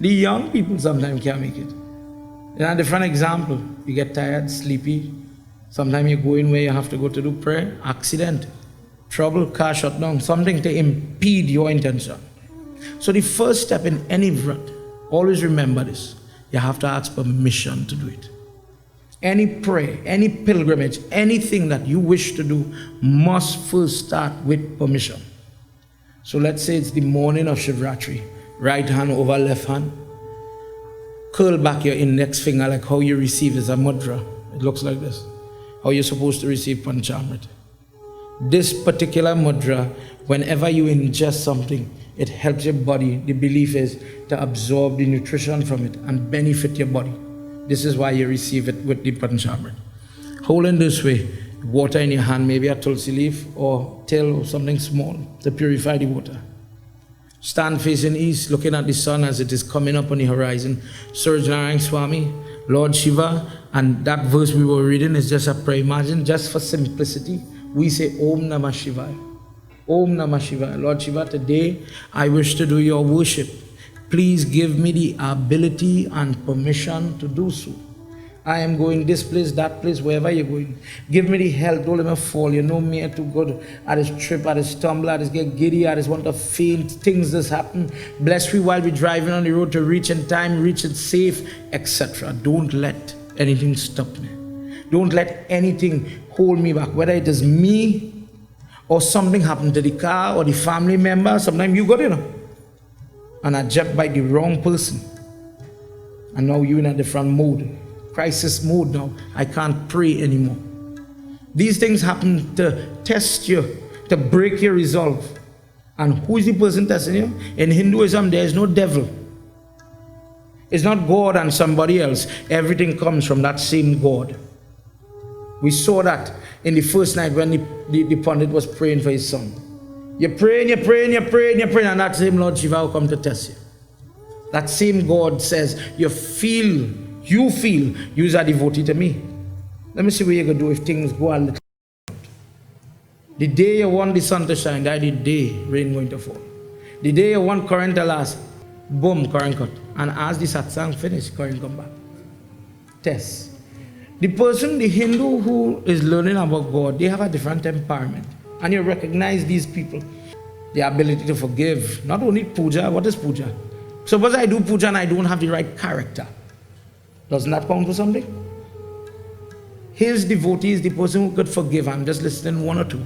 The young people sometimes can't make it. A different example, you get tired, sleepy. Sometimes you go in where you have to go to do prayer, accident, trouble, car shut down, something to impede your intention. So the first step in any vrit, always remember this, you have to ask permission to do it. Any prayer, any pilgrimage, anything that you wish to do must first start with permission. So let's say it's the morning of Shivratri, right hand over left hand. Curl back your index finger like how you receive as a mudra. It looks like this. How you're supposed to receive Panchamrit. This particular mudra, whenever you ingest something, it helps your body. The belief is to absorb the nutrition from it and benefit your body. This is why you receive it with the Panchamrit. Hold in this way, water in your hand, maybe a tulsi leaf or tail or something small to purify the water. Stand facing east, looking at the sun as it is coming up on the horizon. Suraj Narayan Swami, Lord Shiva, and that verse we were reading is just a prayer. Imagine, just for simplicity, we say Om Namah Shivaya. Om Namah Shivaya. Lord Shiva, today I wish to do your worship. Please give me the ability and permission to do so. I am going this place, that place, wherever you're going. Give me the help, don't let me fall. You know me too good. I just trip, I just stumble, I just get giddy, I just want to faint. Things just happen. Bless me while we're driving on the road to reach in time, reach it safe, etc. Don't let anything stop me. Don't let anything hold me back. Whether it is me or something happened to the car or the family member, sometimes you got it, and I jumped by the wrong person. And now you're in a different mode. Crisis mode now. I can't pray anymore. These things happen to test you, to break your resolve. And who is the person testing you? In Hinduism, there is no devil. It's not God and somebody else. Everything comes from that same God. We saw that in the first night when the Pandit was praying for his son. You're praying, and that same Lord Shiva will come to test you. That same God says, you feel, you are devotee to me. Let me see what you're going to do if things go a little. The day you want the sun to shine, that the day rain going to fall. The day you want current to last, boom, current cut. And as the satsang finish, current come back. Test. The person, the Hindu who is learning about God, they have a different temperament. And you recognize these people. The ability to forgive. Not only puja, what is puja? Suppose I do puja and I don't have the right character. Doesn't that count for something? His devotee is the person who could forgive. I'm just listing one or two.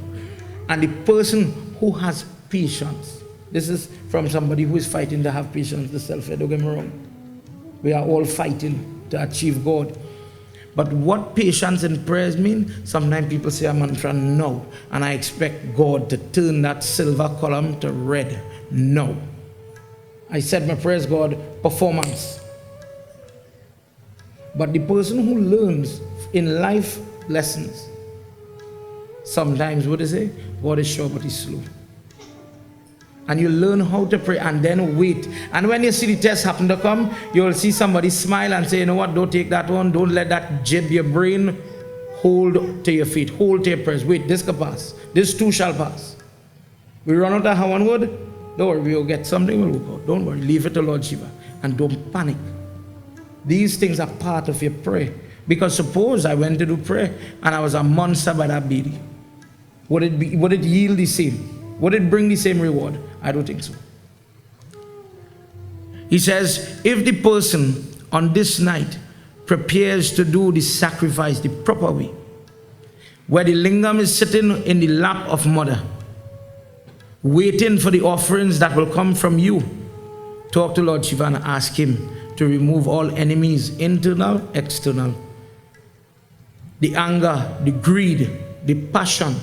And the person who has patience. This is from somebody who is fighting to have patience, the self. Don't get me wrong. We are all fighting to achieve God. But what patience in prayers mean? Sometimes people say a mantra, no. And I expect God to turn that silver column to red. No. I said my prayers, God, performance. But the person who learns in life lessons, sometimes what they say? God is sure but he's slow. And you learn how to pray and then wait. And when you see the test happen to come, you'll see somebody smile and say, you know what, don't take that one. Don't let that jib your brain. Hold to your feet. Hold to your prayers. Wait, this can pass. This too shall pass. We run out of one word. Don't worry, we'll get something, we'll work out. Don't worry, leave it to Lord Shiva. And don't panic. These things are part of your prayer. Because suppose I went to do prayer and I was a monster by that bidi. Would it yield the same? Would it bring the same reward? I don't think so. He says, if the person on this night prepares to do the sacrifice the proper way, where the lingam is sitting in the lap of mother, waiting for the offerings that will come from you, talk to Lord Shiva and ask him to remove all enemies, internal, external. The anger, the greed, the passion,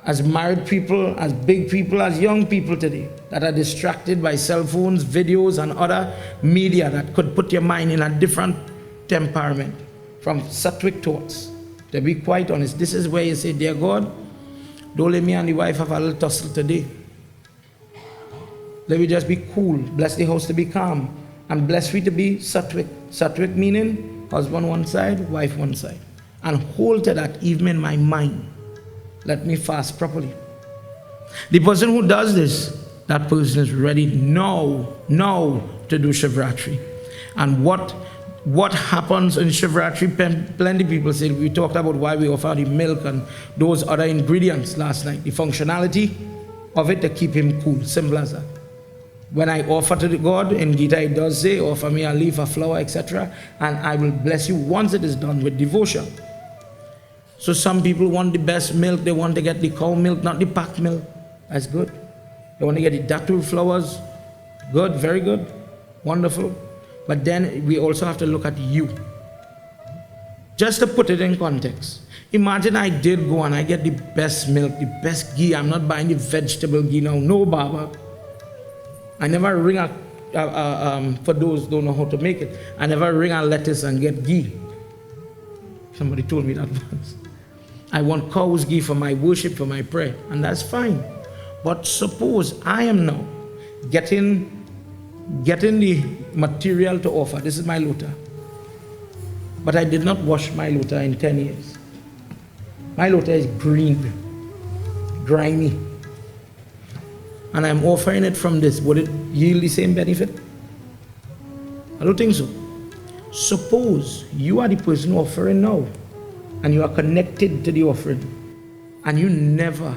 as married people, as big people, as young people today that are distracted by cell phones, videos, and other media that could put your mind in a different temperament, from sattvic thoughts to To be quite honest, this is where you say, dear God, don't let me and the wife have a little tussle today. Let me just be cool. Bless the house to be calm. And bless we to be sattvic. Sattvic meaning husband one side, wife one side. And hold to that even in my mind. Let me fast properly. The person who does this, that person is ready now to do Shivratri. And what happens in Shivratri, plenty of people say, we talked about why we offer the milk and those other ingredients last night. The functionality of it to keep him cool, simple as that. When I offer to the God, in Gita it does say, offer me a leaf, a flower, etc. And I will bless you once it is done with devotion. So some people want the best milk, they want to get the cow milk, not the packed milk. That's good. They want to get the datul flowers. Good, very good, wonderful. But then we also have to look at you. Just to put it in context. Imagine I did go and I get the best milk, the best ghee. I'm not buying the vegetable ghee now. No, Baba. I never ring for those who don't know how to make it, I never ring a lettuce and get ghee. Somebody told me that once. I want cow's ghee for my worship, for my prayer, and that's fine. But suppose I am now getting the material to offer. This is my lota. But I did not wash my lota in 10 years. My lota is green, grimy. And I'm offering it from this. Would it yield the same benefit? I don't think so. Suppose you are the person offering now, and you are connected to the offering, and you never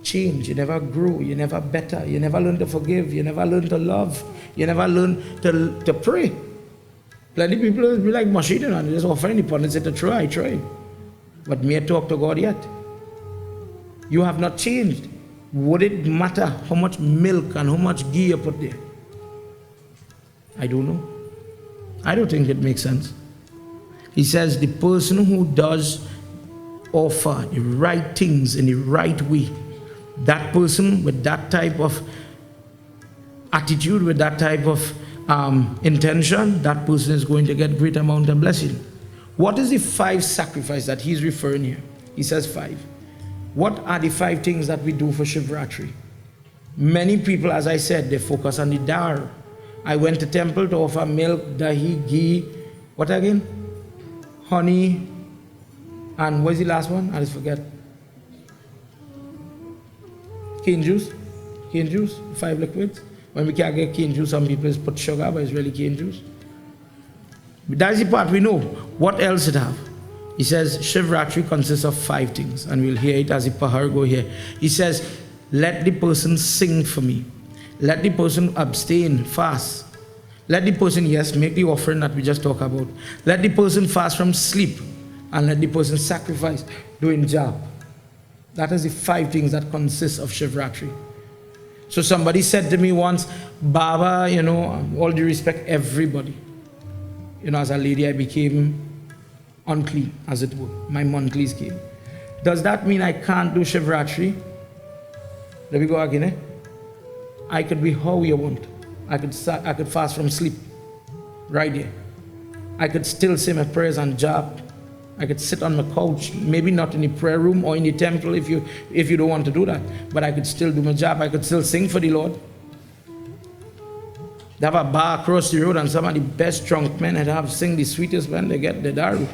change, you never grow, you never better, you never learn to forgive, you never learn to love, you never learn to pray. Plenty of people will be like Mashida and just offering the pundits to try. But me talk to God yet. You have not changed. Would it matter how much milk and how much ghee you put there? I don't know. I don't think it makes sense. He says the person who does offer the right things in the right way, that person with that type of attitude, with that type of intention, that person is going to get great amount of blessing. What is the 5 sacrifices that he's referring here? He says 5. What are the 5 things that we do for Shivratri? Many people, as I said, they focus on the dar. I went to temple to offer milk, dahi, ghee, what again? Honey, and what's the last one? I just forget. Cane juice. 5 liquids. When we can't get cane juice, some people put sugar, but it's really cane juice. But that's the part we know. What else it have? He says Shivratri consists of 5 things, and we'll hear it as the Pahar go here. He says, let the person sing for me. Let the person abstain, fast. Let the person, yes, make the offering that we just talked about. Let the person fast from sleep, and let the person sacrifice doing job. That is the 5 things that consist of Shivratri. So somebody said to me once, Baba, all due respect, everybody. As a lady, I became unclean, as it were. My monthlies came. Does that mean I can't do Shivratri? Let me go again, eh? I could be how you want. I could fast from sleep, right there. I could still say my prayers and job. I could sit on my couch, maybe not in the prayer room or in the temple if you don't want to do that. But I could still do my job. I could still sing for the Lord. They have a bar across the road, and some of the best drunk men that have sing the sweetest when they get the daru.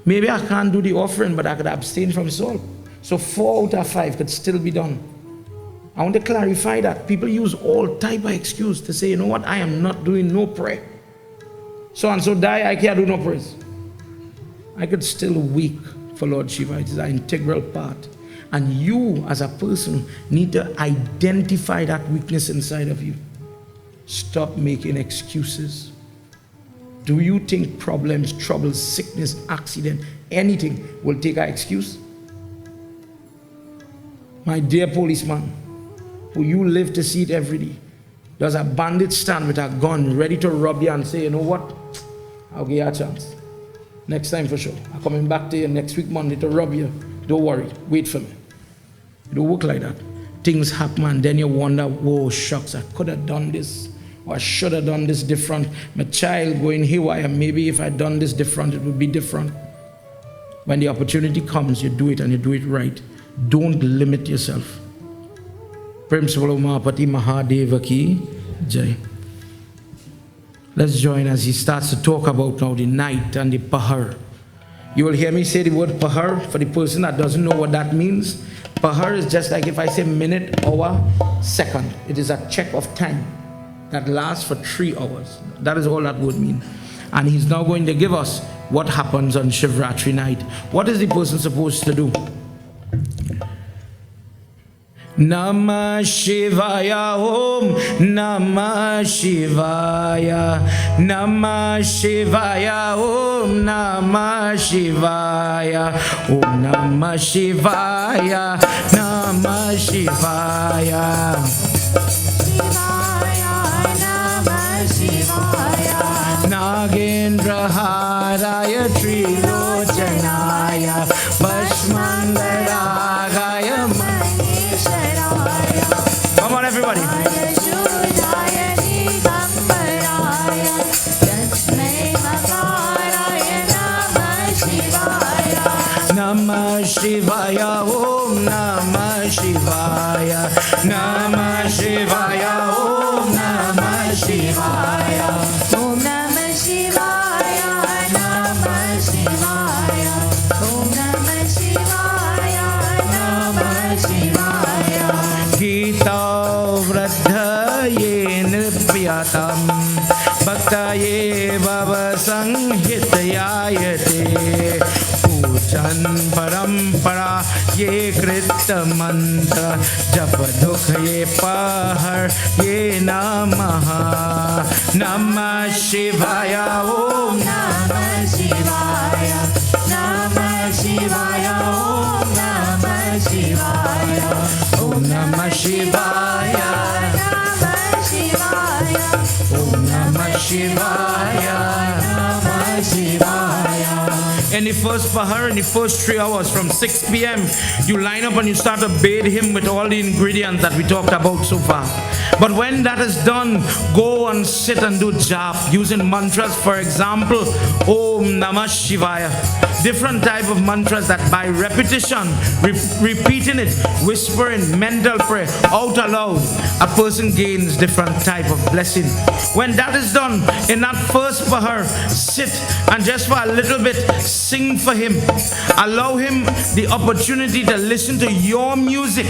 Maybe I can't do the offering, but I could abstain from salt. So 4 out of 5 could still be done. I want to clarify that. People use all type of excuse to say, you know what, I am not doing no prayer. So and so die, I can't do no prayers. I could still weak for Lord Shiva. It is an integral part. And you, as a person, need to identify that weakness inside of you. Stop making excuses. Do you think problems, troubles, sickness, accident, anything will take an excuse? My dear policeman, who you live to see it every day, does a bandit stand with a gun ready to rob you and say, you know what, I'll give you a chance. Next time for sure. I'm coming back to you next week Monday to rob you. Don't worry, wait for me. It don't work like that. Things happen and then you wonder, whoa, shucks, I could have done this. Or I should have done this different. My child going haywire. Maybe if I'd done this different, it would be different. When the opportunity comes, you do it and you do it right. Don't limit yourself. Principal Umapati Mahadeva ki Jai. Let's join as he starts to talk about now the night and the pahar. You will hear me say the word pahar. For the person that doesn't know what that means, pahar is just like if I say minute, hour, second. It is a check of time that lasts for 3 hours. That is all that would mean. And he's now going to give us what happens on Shivratri night. What is the person supposed to do? Namah Shivaya Om Namah Shivaya Namah Shivaya Om Namah Shivaya Om Namah Shivaya Namah Shivaya Nagendra Haraya Trilochanaya Bhashmangaragaya. Come on, everybody. Namah Shivaya Om Namah Shivaya Namah Shivaya Om Namah Shivaya Om Namah Shivaya, Namah Shivaya, Om Namah Shivaya, Namah Shivaya. Gita Vradhaye Nirpyatam Bhaktaye Bhava Sanghitayayate Pujan Parampara Ye Krita Mantra Japa Dukha Ye Pahar Ye Namaha Namah Shivaya Om Namah Shivaya, Namah Shivaya, Om Namah Shivaya, Om Namah Shivaya Namah Shivaya, Om Namah Shivaya Namah Shivaya. In the first pahar, in the first 3 hours from 6 p.m., you line up and you start to bathe him with all the ingredients that we talked about so far. But when that is done, go and sit and do jap using mantras. For example, Om Namah Shivaya. Different type of mantras that by repetition, repeating it, whispering, mental prayer, out aloud, a person gains different type of blessing. When that is done, in that first pahar, sit and just for a little bit, sing for him. Allow him the opportunity to listen to your music.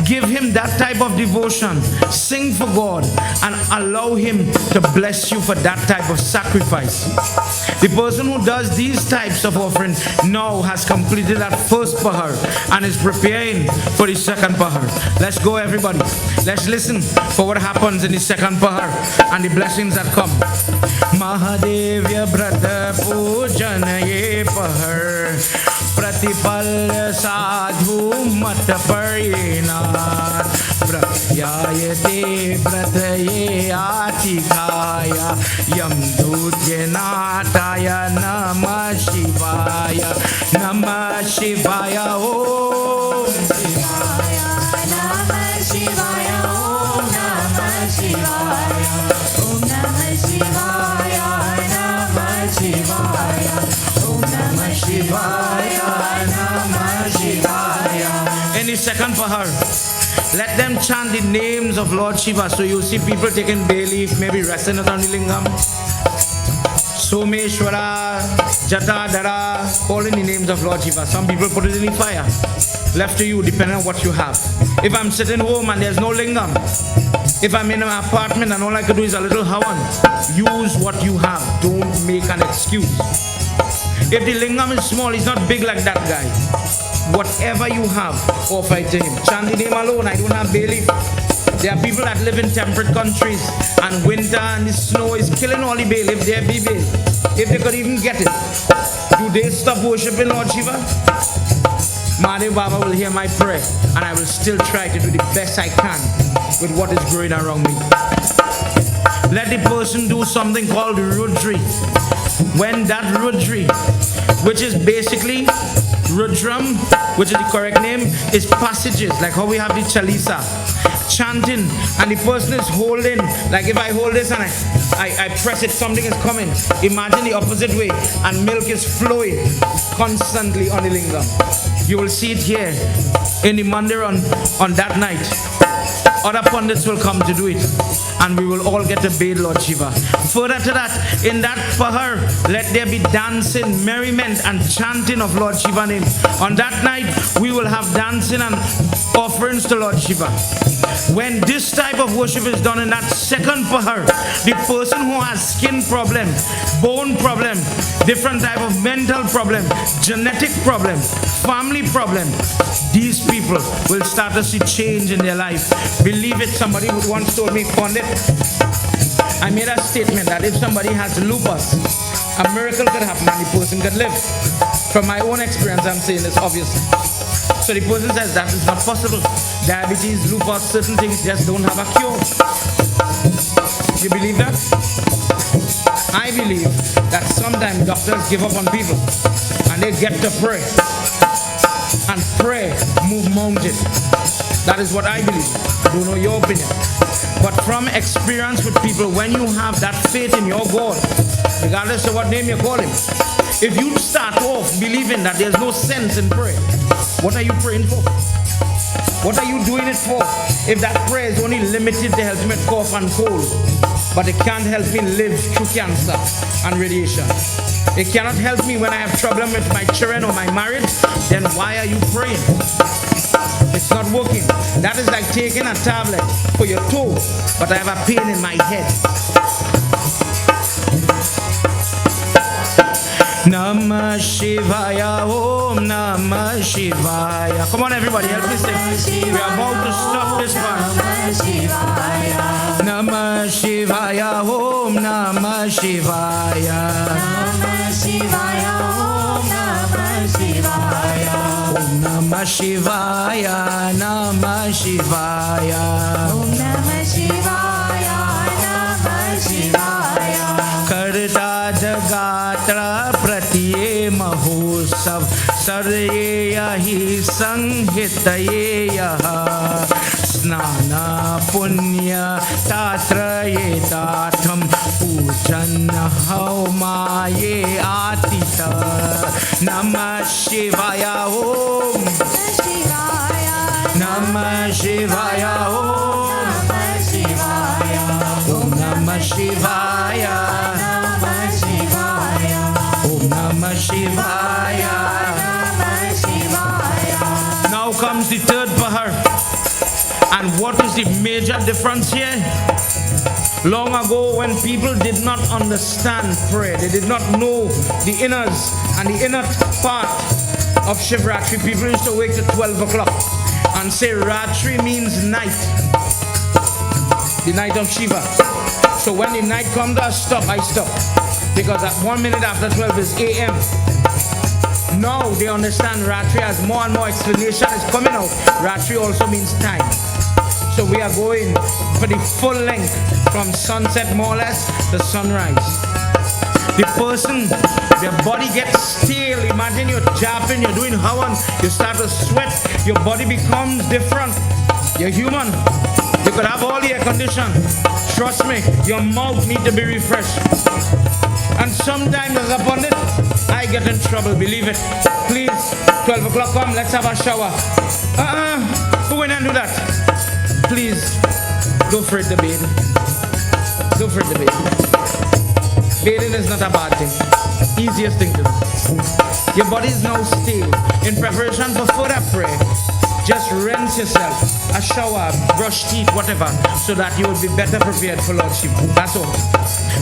Give him that type of devotion. Sing for God and allow him to bless you for that type of sacrifice. The person who does these types of offering now has completed that first pahar and is preparing for the second pahar. Let's go, everybody. Let's listen for what happens in the second pahar and the blessings that come. Mahadevya Brata Pujan Ye Pahar Pratipalya Sadhu Mata Parina Pratyayate Prataye Atikaya Yam Dutye Nataya Namah Shivaya Namah Shivaya Om Shivaya, Namah Shivaya, Om Namah Shivaya, Om Namah Shivaya, Namah Shivaya, Om Namah Shivaya, Namah Shivaya. In the second pahar, let them chant the names of Lord Shiva. So you see people taking bay leaf, maybe resting on the lingam. Someshwara, Jatadhara, calling the names of Lord Shiva. Some people put it in the fire. Left to you, depending on what you have. If I'm sitting home and there's no lingam, if I'm in an apartment and all I could do is a little hawan, use what you have. Don't make an excuse. If the lingam is small, he's not big like that guy. Whatever you have, offer it to him. Chant the name alone. I don't have bay leaf. There are people that live in temperate countries and winter and the snow is killing all the bay leaf. There be bay. If they could even get it, do they stop worshiping Lord Shiva? Mahadev Baba will hear my prayer and I will still try to do the best I can with what is growing around me. Let the person do something called Rudri. When that Rudri, which is basically Rudram, which is the correct name, is passages, like how we have the Chalisa. Chanting, and the person is holding, like if I hold this and I press it, something is coming. Imagine the opposite way, and milk is flowing constantly on the lingam. You will see it here in the mandir on that night. Other pundits will come to do it, and we will all get to bathe Lord Shiva. Further to that, in that pahar, let there be dancing, merriment, and chanting of Lord Shiva name. On that night, we will have dancing and offerings to Lord Shiva. When this type of worship is done in that second pahar, the person who has skin problem, bone problem, different type of mental problem, genetic problem, family problem, these people will start to see change in their life. Believe it, somebody once told me, Pandit, I made a statement that if somebody has lupus, a miracle could happen and the person could live. From my own experience, I'm saying this obviously. So the person says that is not possible. Diabetes, lupus, certain things just don't have a cure. You believe that? I believe that sometimes doctors give up on people and they get to pray. And pray move mountains. That is what I believe. I don't know your opinion. But from experience with people, when you have that faith in your God, regardless of what name you call him, if you start off believing that there's no sense in prayer, what are you praying for? What are you doing it for? If that prayer is only limited to help me cough and cold, but it can't help me live through cancer and radiation. It cannot help me when I have problem with my children or my marriage, then why are you praying? It's not working. That is like taking a tablet for your toe, but I have a pain in my head. Namah Shivaya, Om Namah Shivaya. Come on everybody, help me sing. We are about to stop this part. Namah Shivaya, Om Namah Shivaya. Namah Shivaya, Om Namah Shivaya. Om Namah Shivaya, Namah Shivaya. Om Namah Shivaya, Namah Shivaya. Karta Jagatra Pratiye Mahotsav Sarye Yahi Sanghitaye Yaha Snana Punya Tatraye Tatham Pujan Haumaye Atita Namah Shivaya Om Namah Shivaya Om Namah Shivaya Namah Shivaya. Om Namah Shivaya. Namah Shivaya. Now comes the third pahar. And what is the major difference here? Long ago, when people did not understand prayer, they did not know the inners and the inner part of Shivratri, people used to wake at 12 o'clock and say Ratri means night, the night of Shiva. So when the night comes to a stop, I stop. Because at 1 minute after 12 is AM. Now they understand Ratri as more and more explanation is coming out. Ratri also means time. So we are going for the full length from sunset more or less to sunrise. The person, their body gets stale. Imagine you're japping, you're doing havan, you start to sweat, your body becomes different. You're human. You could have all the air condition. Trust me, your mouth needs to be refreshed. And sometimes as a pundit, I get in trouble, believe it. Please, 12 o'clock come, let's have a shower. Who went and do that? Please, go for it to bathe. Go for it to bathe. Bathing is not a bad thing. Easiest thing to do. Your body is now stale. In preparation for further prayer, just rinse yourself, a shower, brush teeth, whatever, so that you will be better prepared for Lord Shiva. That's all.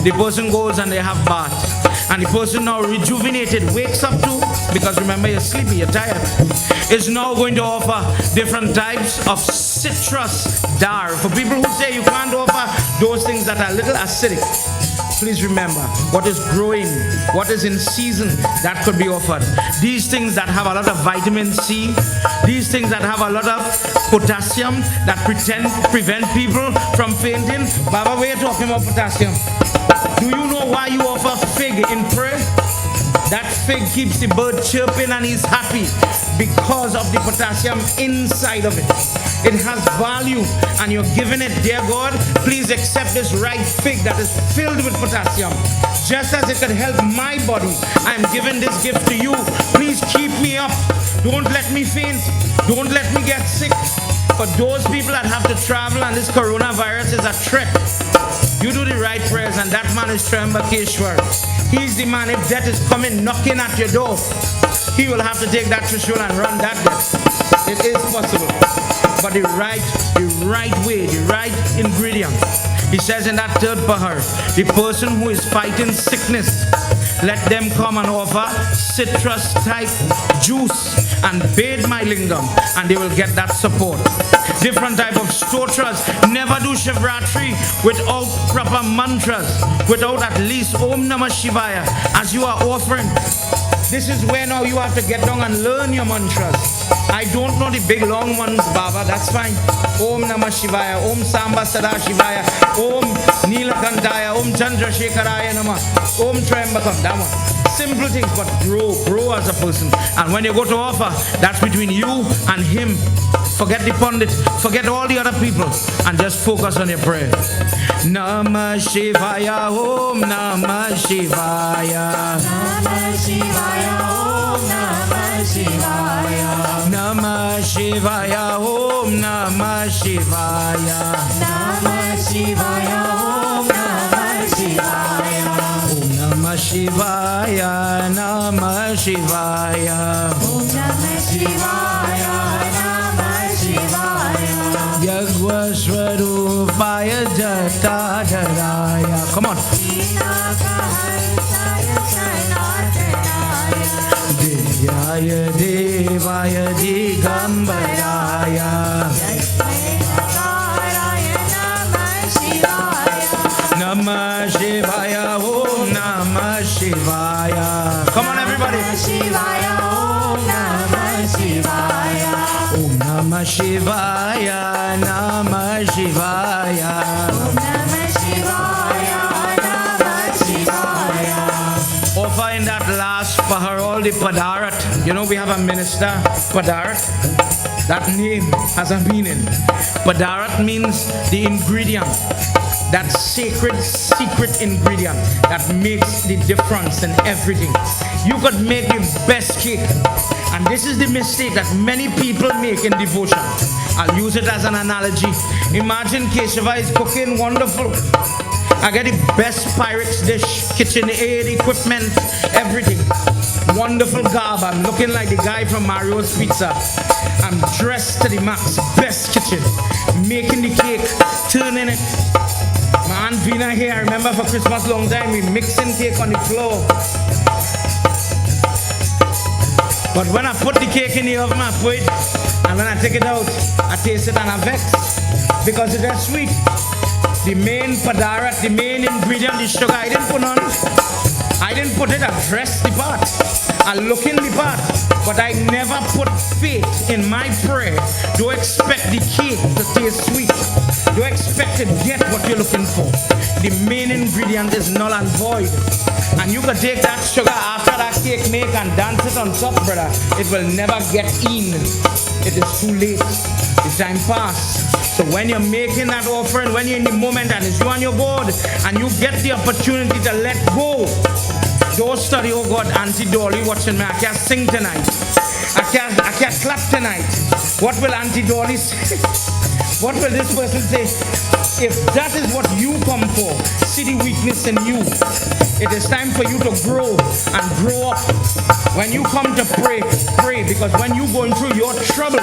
The person goes and they have bath. And the person now rejuvenated wakes up too, because remember you're sleepy, you're tired, is now going to offer different types of citrus dar. For people who say you can't offer those things that are a little acidic, please remember what is growing, what is in season, that could be offered. These things that have a lot of vitamin C, these things that have a lot of potassium that prevent people from fainting. Baba, we're talking about potassium. Do you know why you offer fig in prayer? That fig keeps the bird chirping and he's happy because of the potassium inside of it. It has value and you're giving it, dear God, please accept this right fig that is filled with potassium. Just as it could help my body, I'm giving this gift to you. Please keep me up. Don't let me faint. Don't let me get sick. For those people that have to travel and this coronavirus is a threat, you do the right prayers, and that man is Trembakeshwar. He's the man. If death is coming knocking at your door, he will have to take that trishul and run that death. It is possible. But the right way, the right ingredient. He says in that third pahar, the person who is fighting sickness, let them come and offer citrus type juice and bathe my lingam, and they will get that support. Different type of stotras. Never do Shivratri without proper mantras, without at least Om Namah Shivaya as you are offering. This is where now you have to get down and learn your mantras. I don't know the big long ones, Baba, that's fine. Om Namah Shivaya, Om Samba Sada Shivaya, Om Neelakantaya, Om Chandrasekharaya Namah, Om Trembakam, that one. Simple things, but grow as a person. And when you go to offer, that's between you and him. Forget the pundit, forget all the other people, and just focus on your prayer. Namah Shivaya, Om Namah Shivaya, Namah Shivaya, Om Namah Shivaya, Namah Shivaya, Om Namah Shivaya, Namah Shivaya, Om Namah Shivaya, Om Namah Shivaya, Namah Shivaya, Om Namah Shivaya, Namah Shivaya, Yagna Swarupaya Jatadaraya. Come on. Dinakahalaya Sanatanaya, Divyaya Devaya Digambaraya, Yasmaikaraya Namah Shivaya, Namah Shivaya, Om Namah Shivaya. Come on, everybody. Shivaya, Om Namah Shivaya, Om Namah Shivaya, Namah Shivaya. Om Namah Shivaya, Namah Shivaya. Offer in that last pahar all the padarat. You know we have a minister, padarat. That name has a meaning. Padarat means the ingredient. That sacred, secret ingredient that makes the difference in everything. You could make the best cake. And this is the mistake that many people make in devotion. I'll use it as an analogy. Imagine Keshava is cooking wonderful. I get the best Pyrex dish, KitchenAid equipment, everything. Wonderful garb. I'm looking like the guy from Mario's Pizza. I'm dressed to the max. Best kitchen. Making the cake, turning it. My Aunt Vina here, I remember for Christmas long time, we mixing cake on the floor. But when I put the cake in the oven, I put it, and when I take it out, I taste it and I vex. Because it is sweet. The main padarat, the main ingredient, the sugar, I didn't put on. I didn't put it, I dressed the part. I look in the part. But I never put faith in my prayer. Don't expect the cake to taste sweet. Don't expect to get what you're looking for. The main ingredient is null and void. And you can take that sugar after that cake make and dance it on top, brother. It will never get in. It is too late. The time passed. So when you're making that offering, when you're in the moment and it's you on your board, and you get the opportunity to let go, don't study, oh God, Auntie Dolly watching me. I can't sing tonight. I can't clap tonight. What will Auntie Dolly say? What will this person say? If that is what you come for, see the weakness in you. It is time for you to grow and grow up. When you come to pray, pray. Because when you're going through your trouble,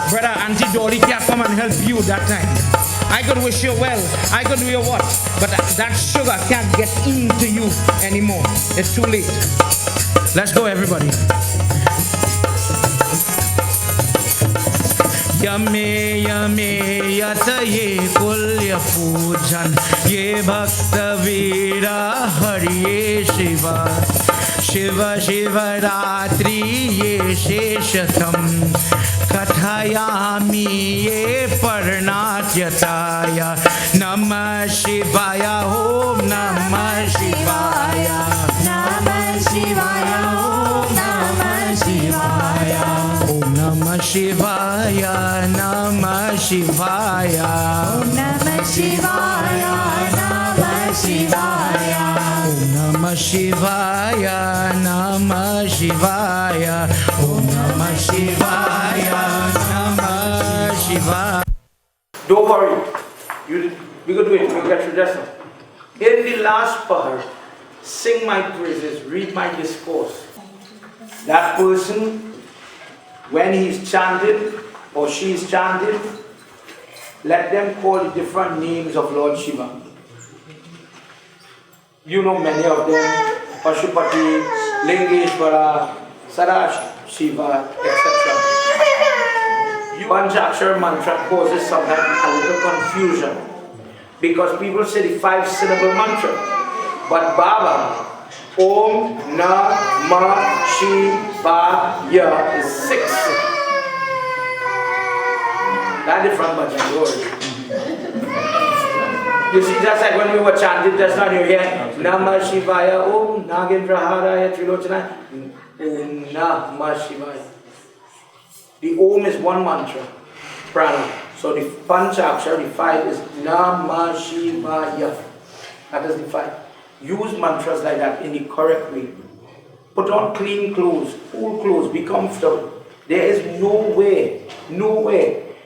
brother, Auntie Dolly can't come and help you that time. I could wish you well, I could do your what, but that sugar can't get into you anymore. It's too late. Let's go, everybody. Yame yame yataye kulya pujan ye bhakta veera hariye Shiva Shiva Shivratri ye sheshatam kathayami ye parnatyataya Namah Shivaya Om Namah Shivaya Namah Shivaya, Shivaya, Namah Shivaya. Om Namah Shivaya, Namah Shivaya. Om Namah Shivaya, Namah Shivaya. Om Namah Shivaya, Namah Shivaya. Don't worry, we could do it, we'll get through this one. In the last part, sing my praises, read my discourse. That person, when he's chanted or she's chanted, let them call the different names of Lord Shiva. You know many of them, Pashupati, Lingeshwara, Sadash, Shiva, etc. Panchakshara mantra causes sometimes a little confusion because people say the 5-syllable mantra, but Baba, Om Namah Shivaya is 6. That's different bhajan, you see, just like when we were chanting just now, you hear Namah Shivaya, Om Nagendraharaya Trilochana, Om Namah Shivaya. The Om is one mantra, prana. So the Panchakshara, the 5 is Namah Shivaya. That is the 5. Use mantras like that in the correct way. Put on clean clothes, cool clothes, be comfortable. There is no way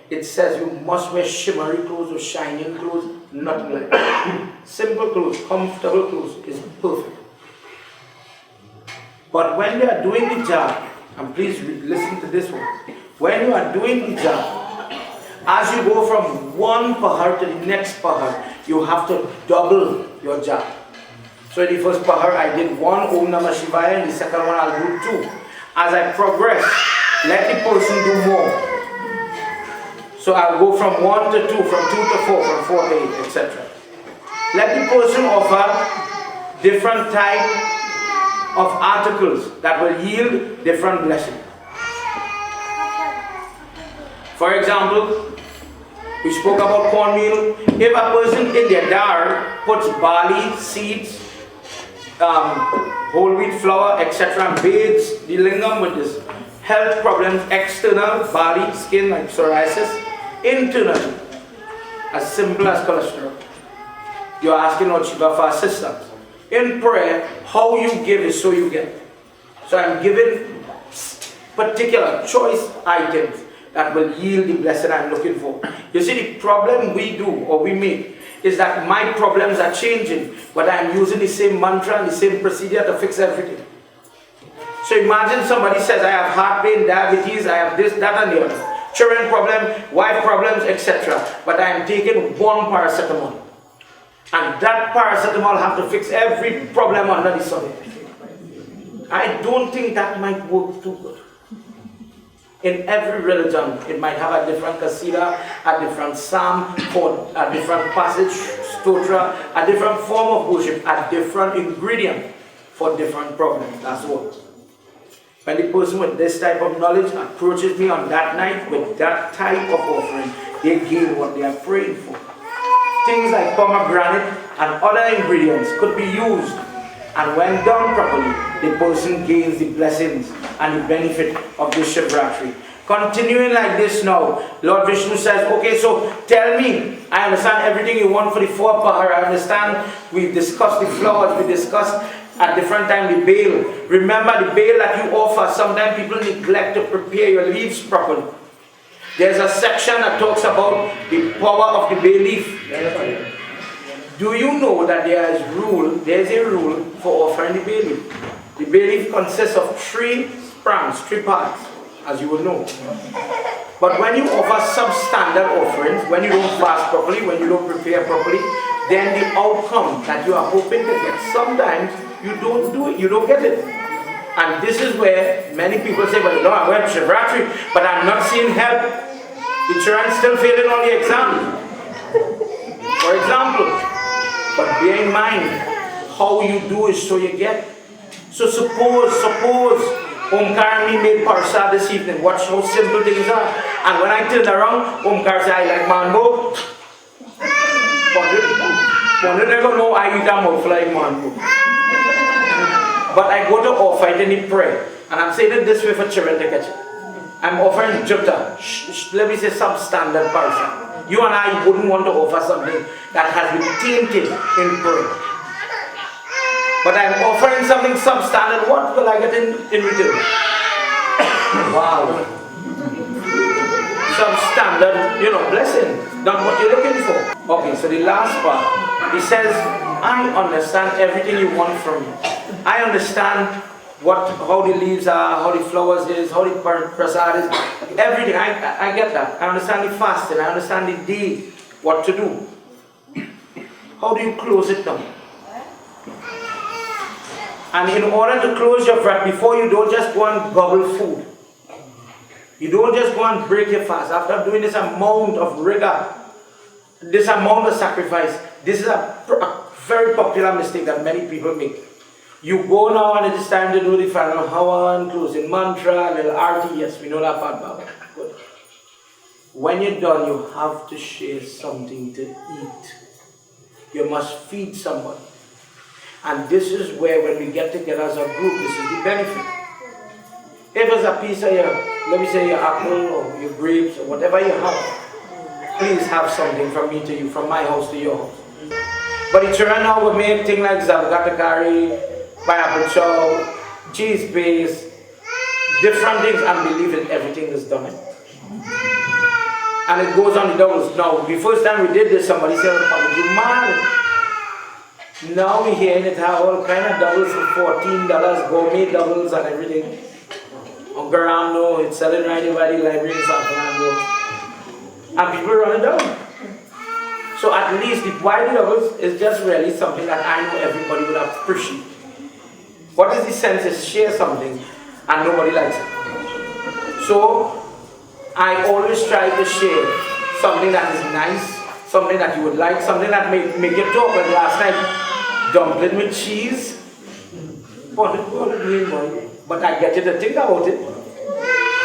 it says you must wear shimmery clothes or shining clothes, nothing like that. Simple clothes, comfortable clothes is perfect. But when you are doing the job, and please listen to this one, when you are doing the job, as you go from one pahar to the next pahar, you have to double your job. So in the first pahar I did 1 Om Namah Shivaya, and the second one I'll do 2. As I progress, let the person do more. So I'll go from 1 to 2, from 2 to 4, from 4 to 8, etc. Let the person offer different type of articles that will yield different blessings. For example, we spoke about cornmeal. If a person in their dar puts barley, seeds, whole wheat flour, etc., and bathes the lingam with this health problems, external, body, skin like psoriasis, internal, as simple as cholesterol, you're asking Lord Shiva for assistance. In prayer, how you give is so you get. So I'm giving particular choice items that will yield the blessing I'm looking for. You see, the problem we do or we make is that my problems are changing, but I'm using the same mantra and the same procedure to fix everything. So imagine somebody says, I have heart pain, diabetes, I have this, that and the other, children problem, wife problems, etc. But I am taking 1 paracetamol. And that paracetamol have to fix every problem under the sun. I don't think that might work too good. In every religion, it might have a different kasida, a different psalm, for a different passage, stotra, a different form of worship, a different ingredient for different problems. That's all. When the person with this type of knowledge approaches me on that night with that type of offering, they gain what they are praying for. Things like pomegranate and other ingredients could be used, and when done properly, the person gains the blessings and the benefit of this Shivratri. Continuing like this now, Lord Vishnu says, okay, so tell me, I understand everything you want for the 4 pahar, I understand we've discussed the flowers, we discussed at different times the bail. Remember the bail that you offer, sometimes people neglect to prepare your leaves properly. There's a section that talks about the power of the bay leaf. Do you know that there's a rule for offering the bay leaf? The bay leaf consists of 3 prongs, 3 parts, as you would know. But when you offer substandard offerings, when you don't fast properly, when you don't prepare properly, then the outcome that you are hoping to get, sometimes you don't do it, you don't get it. And this is where many people say, well, no, I went to Shivratri, but I'm not seeing help. The children still failing on the exam, for example. But bear in mind, how you do is so you get. So suppose Omkar made parsa this evening. Watch how simple things are. And when I turn around, Omkar said, I like mango. But never know I eat a mouthful like mango. But I go to offer it and he pray. And I'm saying it this way for children to catch it. I'm offering Jutta, let me say substandard person. You and I wouldn't want to offer something that has been tainted in Puran. But I'm offering something substandard. What will I get in return? Wow. Substandard, blessing. Not what you're looking for. Okay, so the last part. He says, I understand everything you want from me. I understand how the leaves are, how the flowers is, how the prasad is, everything. I get that. I understand the fasting. I understand the day, what to do. How do you close it down? And in order to close your vrat, before you don't just go and gobble food. You don't just go and break your fast. After doing this amount of rigor, this amount of sacrifice, this is a very popular mistake that many people make. You go now and it is time to do the final hawan, closing mantra, little arti. Yes, we know that part, Baba. Good. When you're done, you have to share something to eat. You must feed somebody. And this is where, when we get together as a group, this is the benefit. If it's a piece of let me say your apple or your grapes or whatever you have, please have something from me to you, from my house to your house. But in Puran now we make things like zavgata curry, pineapple chow, cheese paste, different things, and believe it, everything is done. And it goes on the doubles. Now, the first time we did this, somebody said, "Oh, you mad?" Now we hear it have all kind of doubles for $14, gourmet doubles and everything. On Garando, it's selling right here by the library in San Fernando. And people run it down. So at least the white doubles is just really something that I know everybody would appreciate. What is the sense is share something and nobody likes it. So I always try to share something that is nice, something that you would like, something that make you talk. Like last night, dumpling with cheese. But I get you to think about it.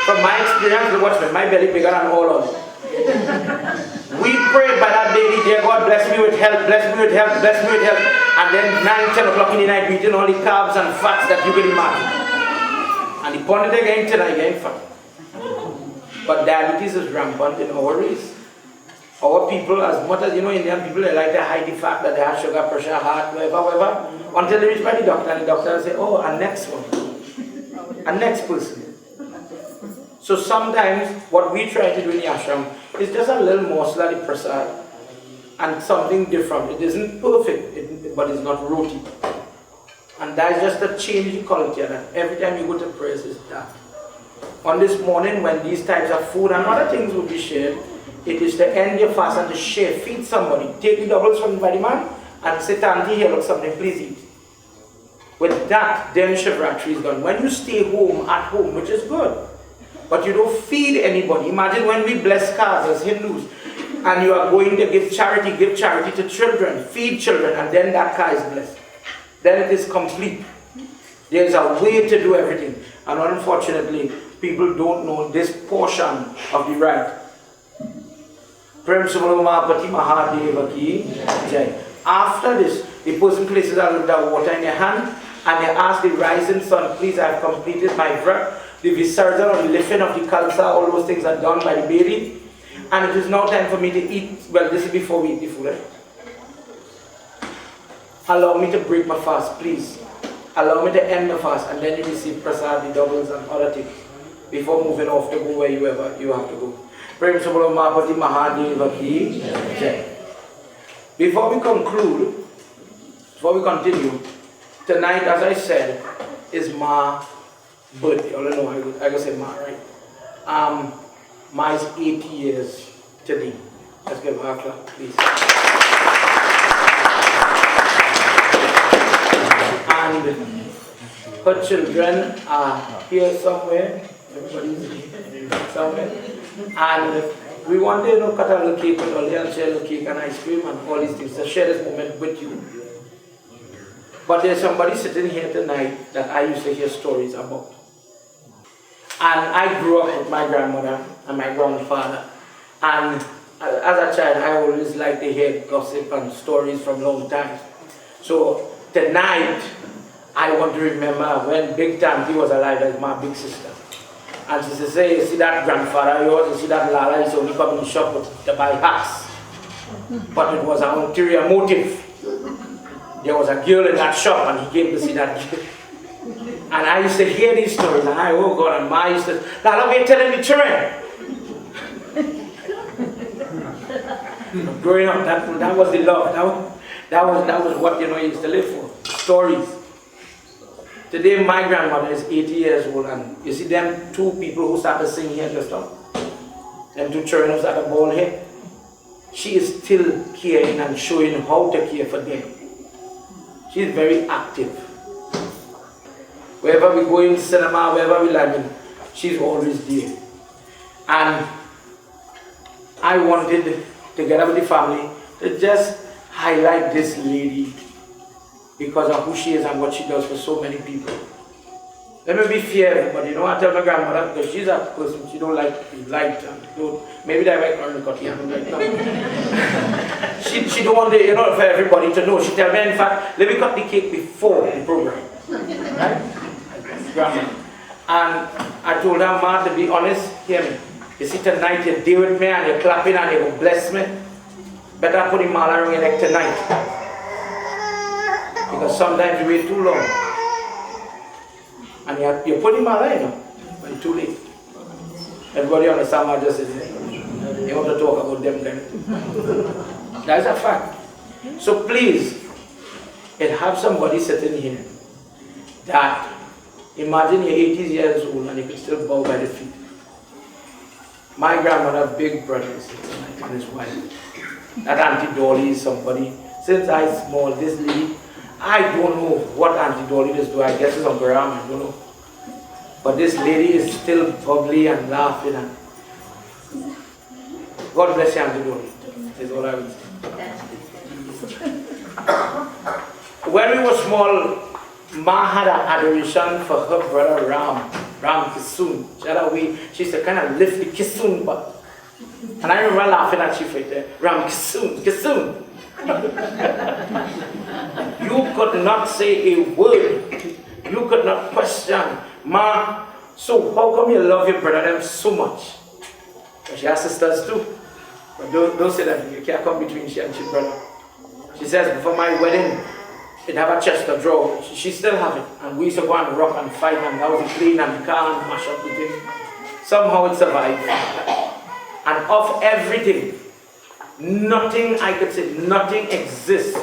From my experience, watch me, my belly bigger than all of it. We prayed by that baby, dear God, bless me with health, bless me with health, bless me with health. And then 9, 10 o'clock in the night, we eating all the carbs and fats that you can imagine. And the point again tonight, getting fat. But diabetes is rampant in our race. Our people, as much as Indian people, they like to hide the fact that they have sugar, pressure, heart, whatever, until they reach by the doctor, and the doctor will say, oh, a next one, a next person. So sometimes what we try to do in the ashram is just a little morsel of the prasad and something different. It isn't perfect, but it's not roti. And that is just a change in culture, that every time you go to prayers is that. On this morning, when these types of food and other things will be shared, it is to end your fast and to share, feed somebody. Take the doubles from the body man and say, Tanti, here, look, something, please eat. With that, then Shivratri is done. When you stay home, at home, which is good, but you don't feed anybody. Imagine when we bless cars as Hindus, and you are going to give charity to children, feed children, and then that car is blessed. Then it is complete. There is a way to do everything. And unfortunately, people don't know this portion of the rite. Prem Subramapati Mahadeva ki jai. After this, the person places a little water in their hand and they ask the rising sun, please, I have completed my vrat. The visarjan or the lifting of the kalsa, all those things are done by the baby. And it is now time for me to eat. Well, this is before we eat the food, right? Allow me to break my fast, please. Allow me to end the fast, and then you receive prasad, the doubles and other things before moving off to go where you have to go. Prem Subramapati Mahadeva ki jai. Before we continue, tonight, as I said, is Ma birthday. All I know, I gotta say Ma, right? Ma is 80 years today. Let's give her a clap, please. And her children are here somewhere. Everybody's here somewhere. And we want to cut a little cake with all and share a little cake and ice cream and all these things to share this moment with you. But there's somebody sitting here tonight that I used to hear stories about. And I grew up with my grandmother and my grandfather. And as a child, I always liked to hear gossip and stories from long times. So tonight, I want to remember when Big Tanti was alive as my big sister. And she said, say, you see that grandfather of yours, you see that Lala, he's only come in the shop to buy hats. But it was an ulterior motive. There was a girl in that shop and he came to see that girl. And I used to hear these stories and oh God, and Ma used to, Lala, we're telling the children. Growing up, that was the love. That was what you used to live for. Stories. Today my grandmother is 80 years old and you see them two people who started singing here just now. Them two children who started ball here. She is still caring and showing how to care for them. She is very active. Wherever we go in cinema, wherever we land, she's always there. And I wanted, together with the family, to just highlight this lady because of who she is and what she does for so many people. Let me be fair, but I tell my grandmother, because she's a person, she don't like to be liked. Maybe they like her cut here, like that. She don't want for everybody to know. She tell me, in fact, let me cut the cake before the program. Right? Grandma. And I told her, Ma, to be honest, hear me. You see, tonight you deal with me and you're clapping and you bless me. Better put the mala around your neck tonight. Because sometimes you wait too long. And you put the mala in, but it's too late. Everybody on the summer just says, they want to talk about them then. That's a fact. So please, have somebody sitting here that imagine you're 80 years old and you can still bow by the feet. My grandmother, big brother, is sitting and his wife. That Auntie Dolly is somebody. Since I was small, this lady, I don't know what Auntie Dolly does do. I guess it's on Puran, I don't know. But this lady is still bubbly and laughing. And God bless you, Auntie Dolly. That's all I would say. When we were small, Ma had an adoration for her brother Ram Kisun. She used to kind of lift the Kisun butt. And I remember laughing at Shiv right there. Ram Kisun. You could not say a word. You could not question. Ma, so how come you love your brother them so much? But she has sisters too. But don't say that. You can't come between she and she brother. She says, before my wedding, it have a chest of drawer. She still have it. And we used to go and rock and fight and that was the clean and the car and mash up the thing. Somehow it survived. And of everything, nothing, I could say, nothing exists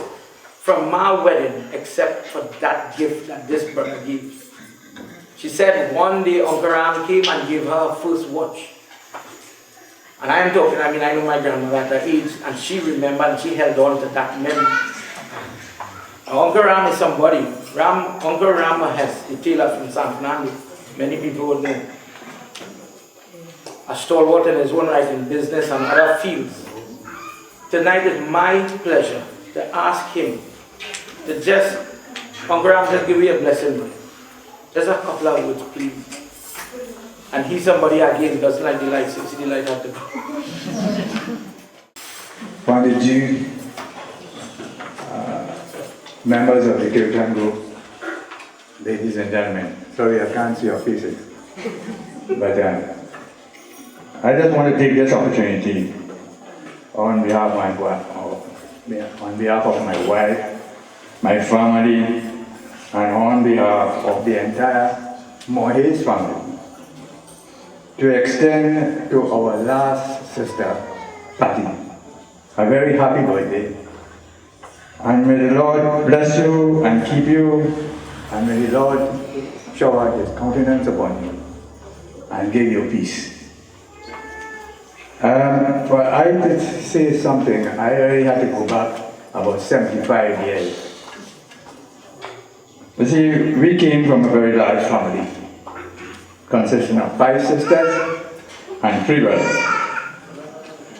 from my wedding except for that gift that this brother gave. She said one day Uncle Ram came and gave her her first watch. And I am talking, I know my grandmother at her age, and she remembered and she held on to that memory. Uncle Ram is somebody. Uncle Ram has a tailor from San Fernando. Many people would know. A stalwart in his own right in business and other fields. Tonight is my pleasure to ask him to just, Uncle Ram, just give me a blessing. Just a couple of words, please. And he's somebody again who doesn't like the lights, so see the light have to go. Panditji, members of the Kirtan group, ladies and gentlemen, sorry I can't see your faces, but I just want to take this opportunity on behalf of my wife, my family, and on behalf of the entire Mohes family, to extend to our last sister, Patti, a very happy birthday. And may the Lord bless you and keep you, and may the Lord shower His countenance upon you and give you peace. For I could say something, I already had to go back about 75 years. You see, we came from a very large family, consisting of 5 sisters and 3 brothers.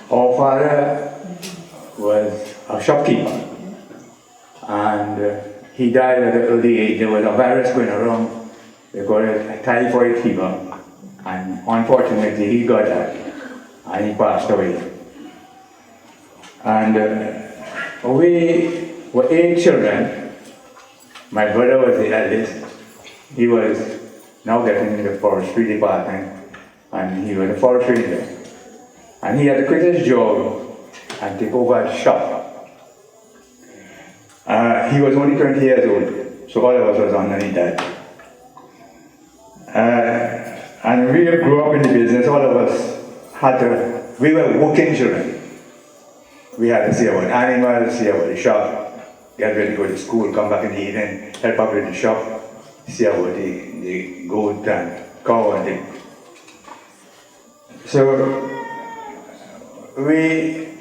Our father was a shopkeeper, and he died at an early age. There was a virus going around, they call it a typhoid fever, and unfortunately he got that, and he passed away. And we were 8 children. My brother was the eldest. He was now getting in the forestry department and he was a forest ranger. And he had to quit his job and take over a shop. He was only 20 years old, so all of us was underneath that. And we grew up in the business, all of us we were working children. We had to see about animals, see about the shop, get ready to go to school, come back in the evening, help out with the shop, see about the goat and cow and things. So,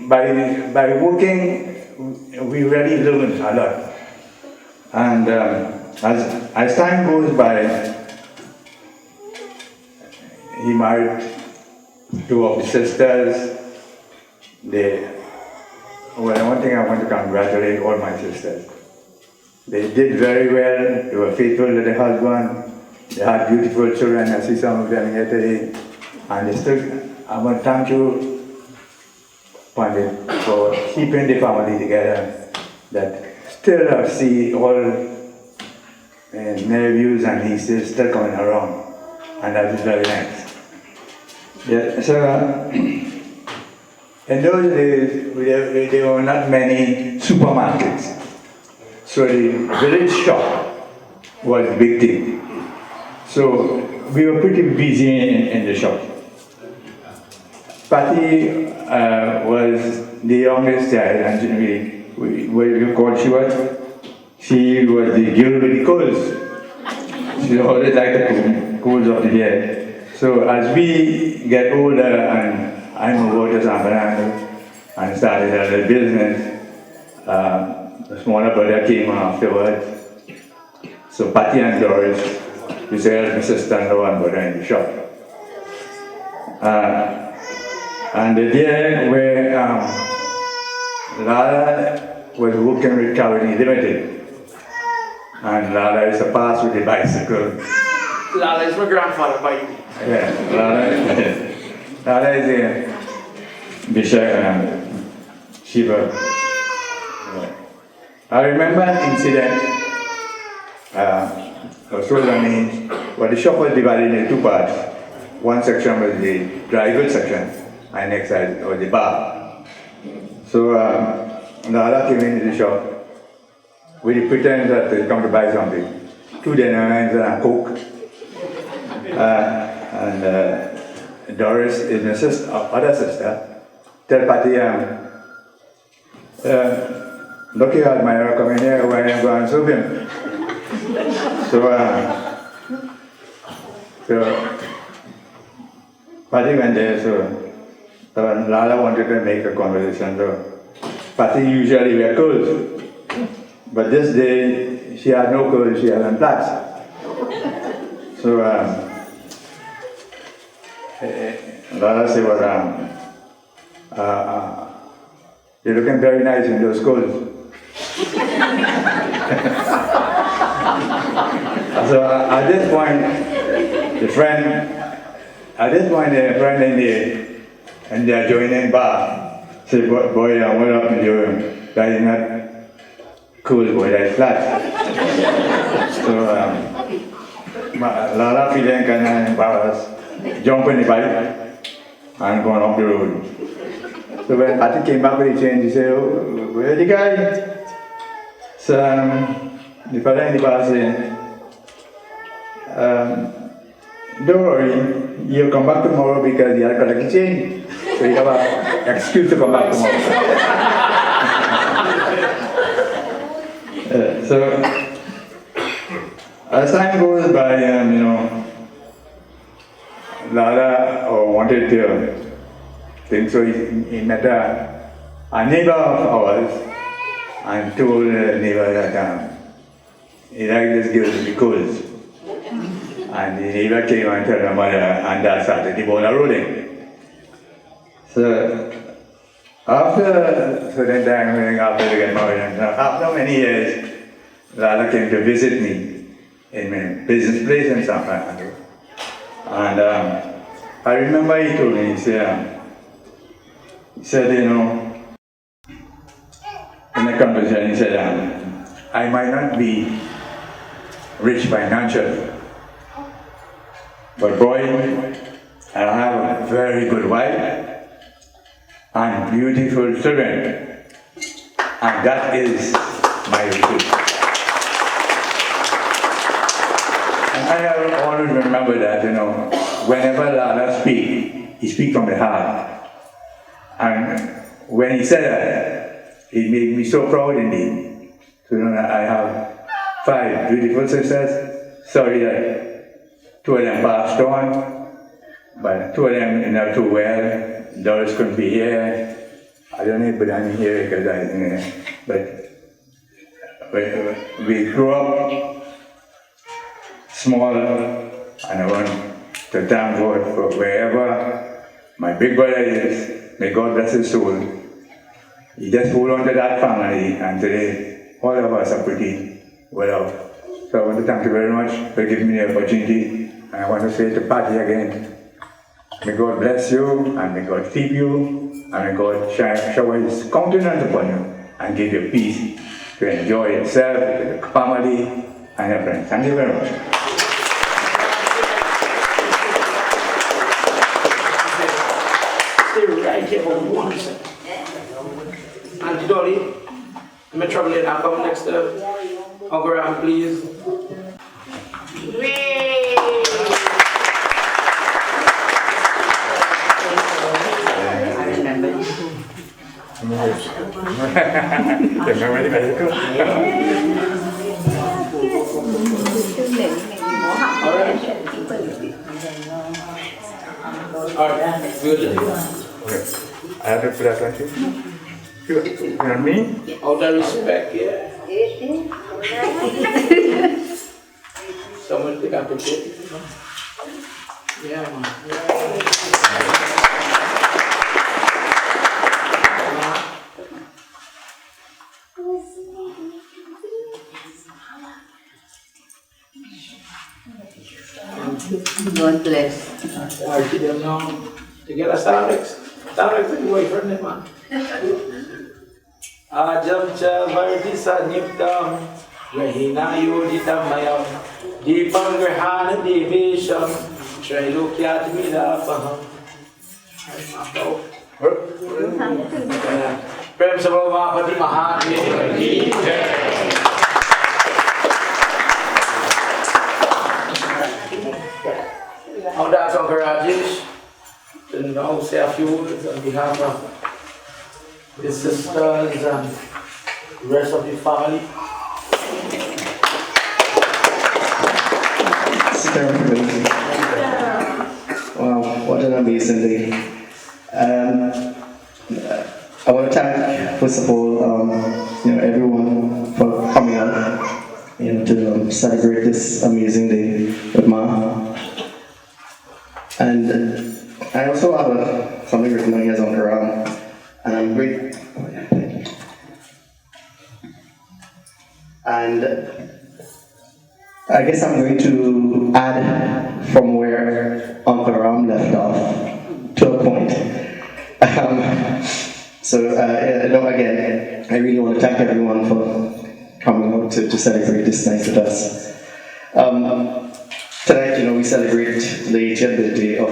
by working, we really learned a lot. And as time goes by, he married two of his sisters. One thing I want to congratulate all my sisters. They did very well, they were faithful to their husband, they had beautiful children. I see some of them here today. And I want to thank you, Pandit, for keeping the family together. That still I see all nephews and nieces still coming around, and that is very nice. Yeah, so in those days there were not many supermarkets, so the village shop was the big thing. So we were pretty busy in the shop. Patty was the youngest child, and we called she was the girl with the coals. She always liked the coals of the day. So as we get older and I moved over to San Fernando and started a little business, the smaller brother came afterwards. So Patty and Doris, we said my sister-in-law and brother in the shop. And the day where Lala was working with Cavalry Limited, and Lala is a pass with the bicycle. Lala is my grandfather, by you. Yeah, Lala is a Bishop Shiva. Yeah. I remember an incident. I was told on me, well, the shop was divided into two parts. One section was the dry goods section, and next side was the bar. So Lala came into the shop with the pretense that they come to buy something. 2 dinners and a Coke. And Doris is my sister, other sister, tell Patty, look here, Admiral, come in here when I'm going to serve him. So Patty went there, so Lala wanted to make a conversation. So Patty usually wear clothes, but this day she had no clothes, she had on flats. So Lala said, well, you're looking very nice in those clothes. So at this point, the friend in the adjoining bar said, boy, I went up to you. That is not cool, boy, that is flat. So Lala feeling kind of embarrassed, jump in the bike and going up the road. So when Patty came back with the change, he said, oh, where's the guy? So the father in the bar said, don't worry, you'll come back tomorrow because you have to collect the change. So you have an excuse to come back tomorrow. So as time goes by, Lala wanted to think, so he met a neighbor of ours and told the neighbor that he liked this girl because. And the neighbor came and told my mother, and that started the ball rolling. So after certain time, after we got married, and after many years, Lala came to visit me in my business place in San Fernando. And I remember he told me, he said, in a conversation, he said, I might not be rich financially, but boy, And I have a very good wife and beautiful children. And that is my receipt. And I have always remember that, whenever Lala speaks, he speaks from the heart. And when he said that, it made me so proud indeed. So I have 5 beautiful sisters. Sorry that 2 of them passed on. But 2 of them are not too well. Doris couldn't be here. I don't know, but I'm here because but we grew up small, and I want to thank God for wherever my big brother is. May God bless his soul. He just hold on to that family, and today all of us are pretty well off. So I want to thank you very much for giving me the opportunity, and I want to say to Patty again, may God bless you, and may God keep you, and may God shower his countenance upon you, and give you peace to enjoy yourself, your family, and your friends. Thank you very much. Stay right here for 1 second. Auntie Dolly, I'm traveling. I'll come next to Uncle Ram, please. Alright, good. Okay. I have to put that one too. You want me? All the respect, yeah. Someone pick up a picture. Yeah, man. God bless. I see them now. Together, Starlex. Starlex is boyfriend, man. Ajam cha varti saniptam Rahina yoditam mayam Deepam grahana devesham Trailokyat midapaham. Prem sa Bhavapati Mahadev ki jai. On behalf of Rajesh, and now say a few words on behalf of his sisters and the rest of the family. Wow, what an amazing day. I want to thank, first of all, everyone for coming out, to celebrate this amazing day with Ma. And I also have something written on here on Quran, and I'm great. And I guess I'm going to add from where Uncle Ram left off to a point. Again, I really want to thank everyone for coming out to celebrate this night with us. Tonight, we celebrate the 80th birthday of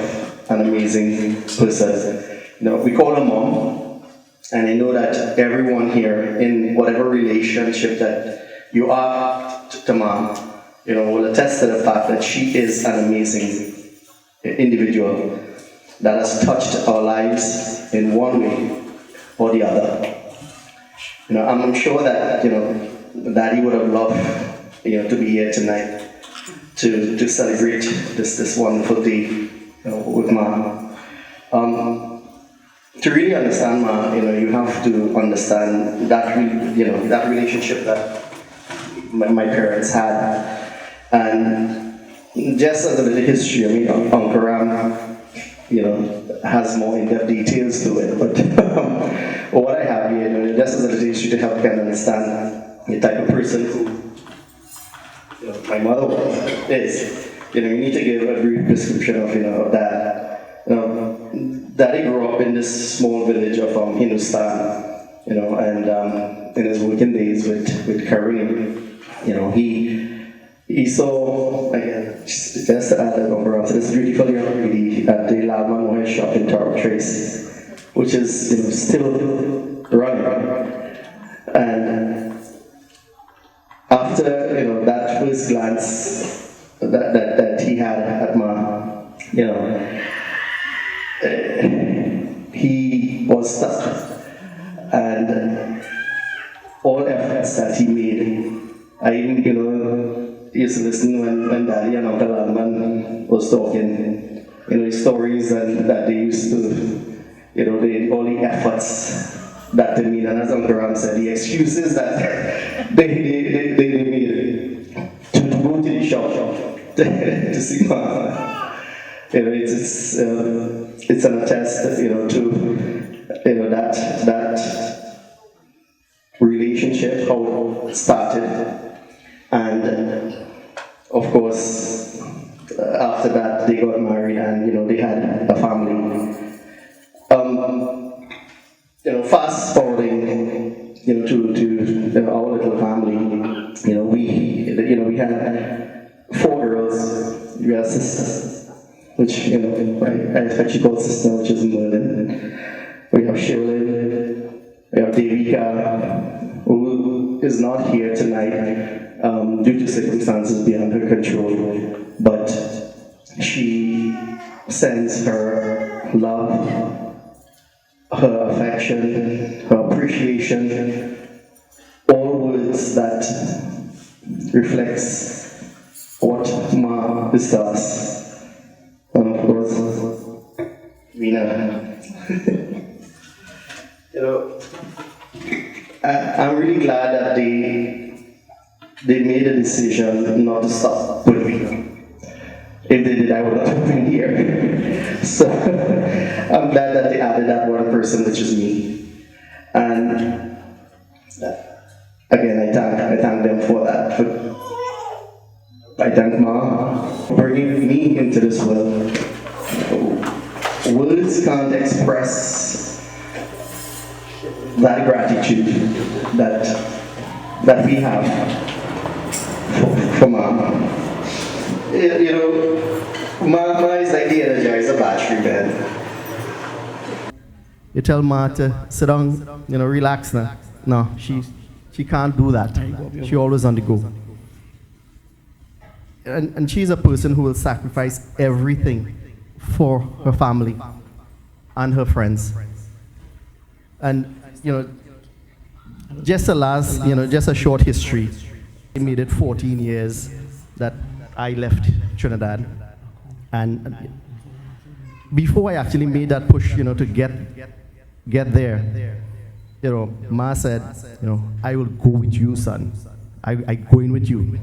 an amazing person. We call her Mom, and I know that everyone here, in whatever relationship that you are to Mom, will attest to the fact that she is an amazing individual that has touched our lives in one way or the other. I'm sure that Daddy would have loved to be here tonight to celebrate this wonderful day with Ma. To really understand Ma, you have to understand that that relationship that my parents had. And just as a little history, Uncle Ram, has more in-depth details to it. But what I have here, just as a little history to help you understand the type of person who my mother is. You need to give a brief description of that. Daddy grew up in this small village of Hindustan, and in his working days with Kareem, he he saw, again, just to add a number of this beautiful young lady at the Lalman Mohe shop in Torrey Trace, which is still running. And after that first glance that he had at Ma, he was stuck. And all efforts that he made, I even used to listen when Daddy and Uncle Alman was talking, stories that they used to, all the efforts that they made, and as Uncle Ram said, the excuses that they made to go to the shop to see Ma. It's an attest, to that relationship, how it started, and of course after that they got married and they had a family. Fast forwarding, to our little family, we had 4 girls. We had sisters, which I expect you call sister, which is Merlin. We have Shirley, we have Devika, who is not here tonight due to circumstances beyond her control, but she sends her love, her affection, her appreciation, all words that reflects what Ma is to us. And of course, Veena. I'm really glad that they made a decision not to stop with Veena. If they did, I would not have been here. So I'm glad that they added that one person, which is me. And again, I thank them for that. I thank Ma for bringing me into this world. Words can't express that gratitude that we have for Ma. Ma is like the Energizer battery, man. You tell Ma to sit down, relax now. No, she can't do that. She always on the go. And she's a person who will sacrifice everything for her family and her friends. And just a short history. It made it 14 years that I left Trinidad, and before I actually made that push, to get there, Ma said, I will go with you, son. I go in with you.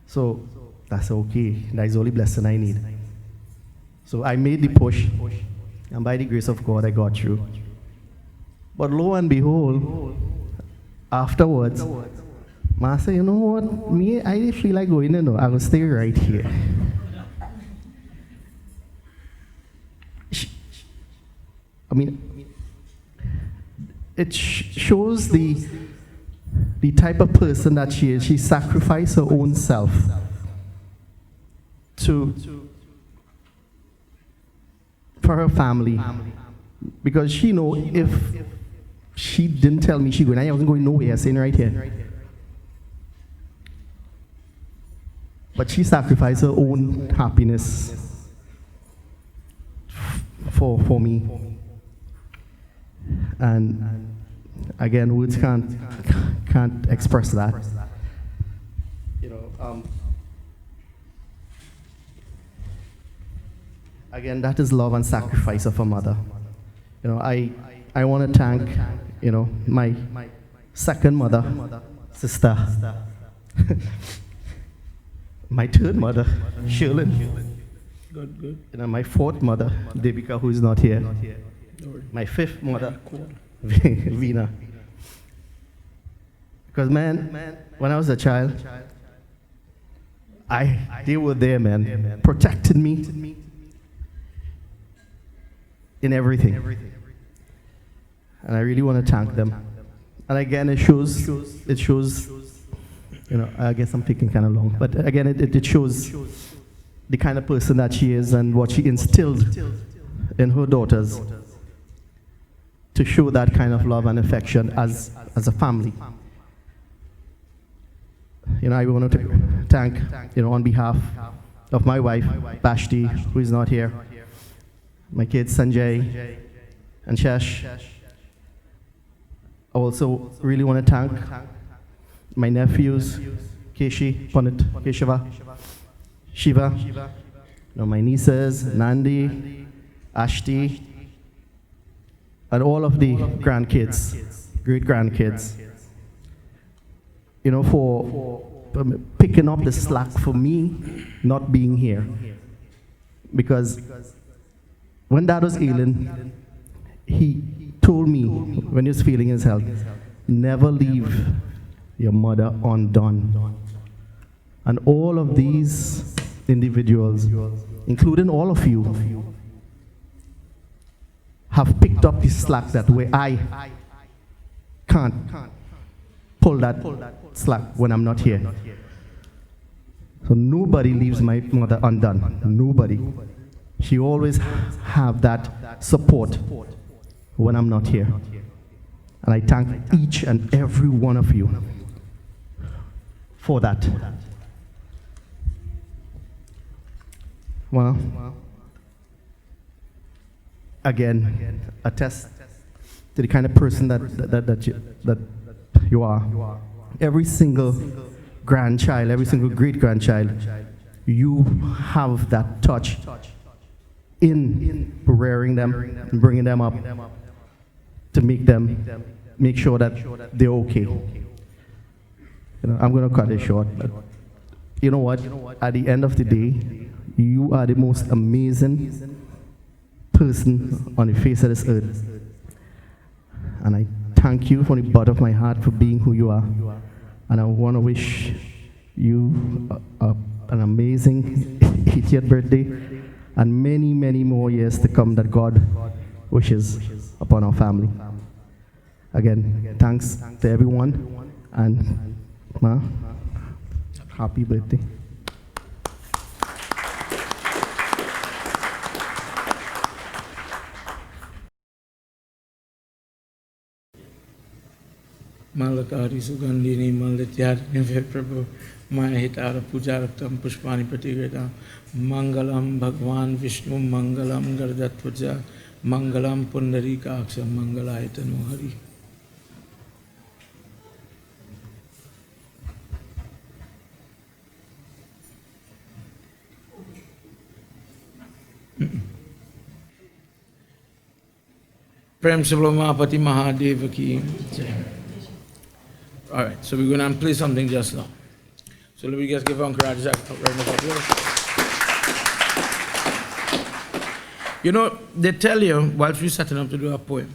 So that's okay. That is the only blessing I need. So I made the push, and by the grace of God, I got through. But lo and behold, afterwards, Ma said, you know what, I didn't feel like going, I will stay right here. It shows the type of person that she is. She sacrificed her own self for her family. Because she know if she didn't tell me she going, I wasn't going nowhere, sitting right here. But she sacrificed her own happiness for me. And again, words can't express that. Again, that is love and sacrifice of a mother. I want to thank, my second mother, sister. My third mother, Shirley. Good. My fourth mother, Devika, who is not here. My fifth mother, Veena. Because man, when I was a child, they were there, man, protected me in everything. And I really want to thank them. And again, it shows, I guess I'm taking kind of long. But again, it shows the kind of person that she is and what she instilled in her daughters to show that kind of love and affection as a family. I want to thank, on behalf of my wife, Bashti, who is not here, my kids, Sanjay and Shesh. I also really want to thank my nephews, Keshi, Punit, Keshava, Shiva, my nieces, Nandi, Ashti, and all of the grandkids, great-grandkids, for picking up the slack for me not being here. Because when Dad was ailing, he told me, when he was feeling his health, never leave your mother undone. And all of these individuals, including all of you, have picked up the slack that way I can't pull that slack when I'm not here. So nobody leaves my mother undone. Nobody. She always have that support when I'm not here. And I thank each and every one of you for that. Well, again, attest to the kind of person that you are. Every single grandchild, every single great-grandchild, you have that touch in rearing them and bringing them up to make sure that they're okay. I'm going to cut it short, but you know what? At the end of the day, you are the most amazing person on the face of this earth. And I thank you from the bottom of my heart for being who you are. And I want to wish you an amazing 80th birthday and many, many more years to come that God wishes upon our family. Again, thanks to everyone, and happy birthday. Malakari Sugandhini Malityarni Prabhu Mahitara Pujaraktam Pushpani Pratigata Mangalam Bhagwan Vishnu Mangalam Gardatvaja Mangalam Pundarika Aksam Mangalayatanu Hari. Prem Subramapati Mahadeva ki jai. All right, so we're going to play something just now. So let me just give Uncle Raj a round of applause. They tell you, whilst we're setting up to do a poem,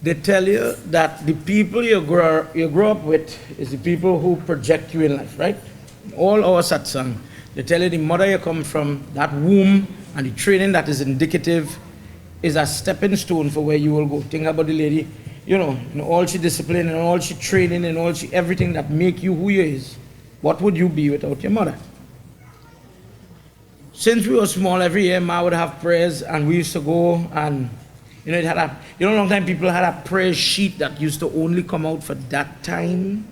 they tell you that the people you grow up with is the people who project you in life, right? All our satsang, they tell you the mother you come from, that womb, and the training that is indicative is a stepping stone for where you will go. Think about the lady, all she discipline and all she training and all everything that make you who you is. What would you be without your mother? Since we were small, every year Ma would have prayers, and we used to go and it had a long time people had a prayer sheet that used to only come out for that time.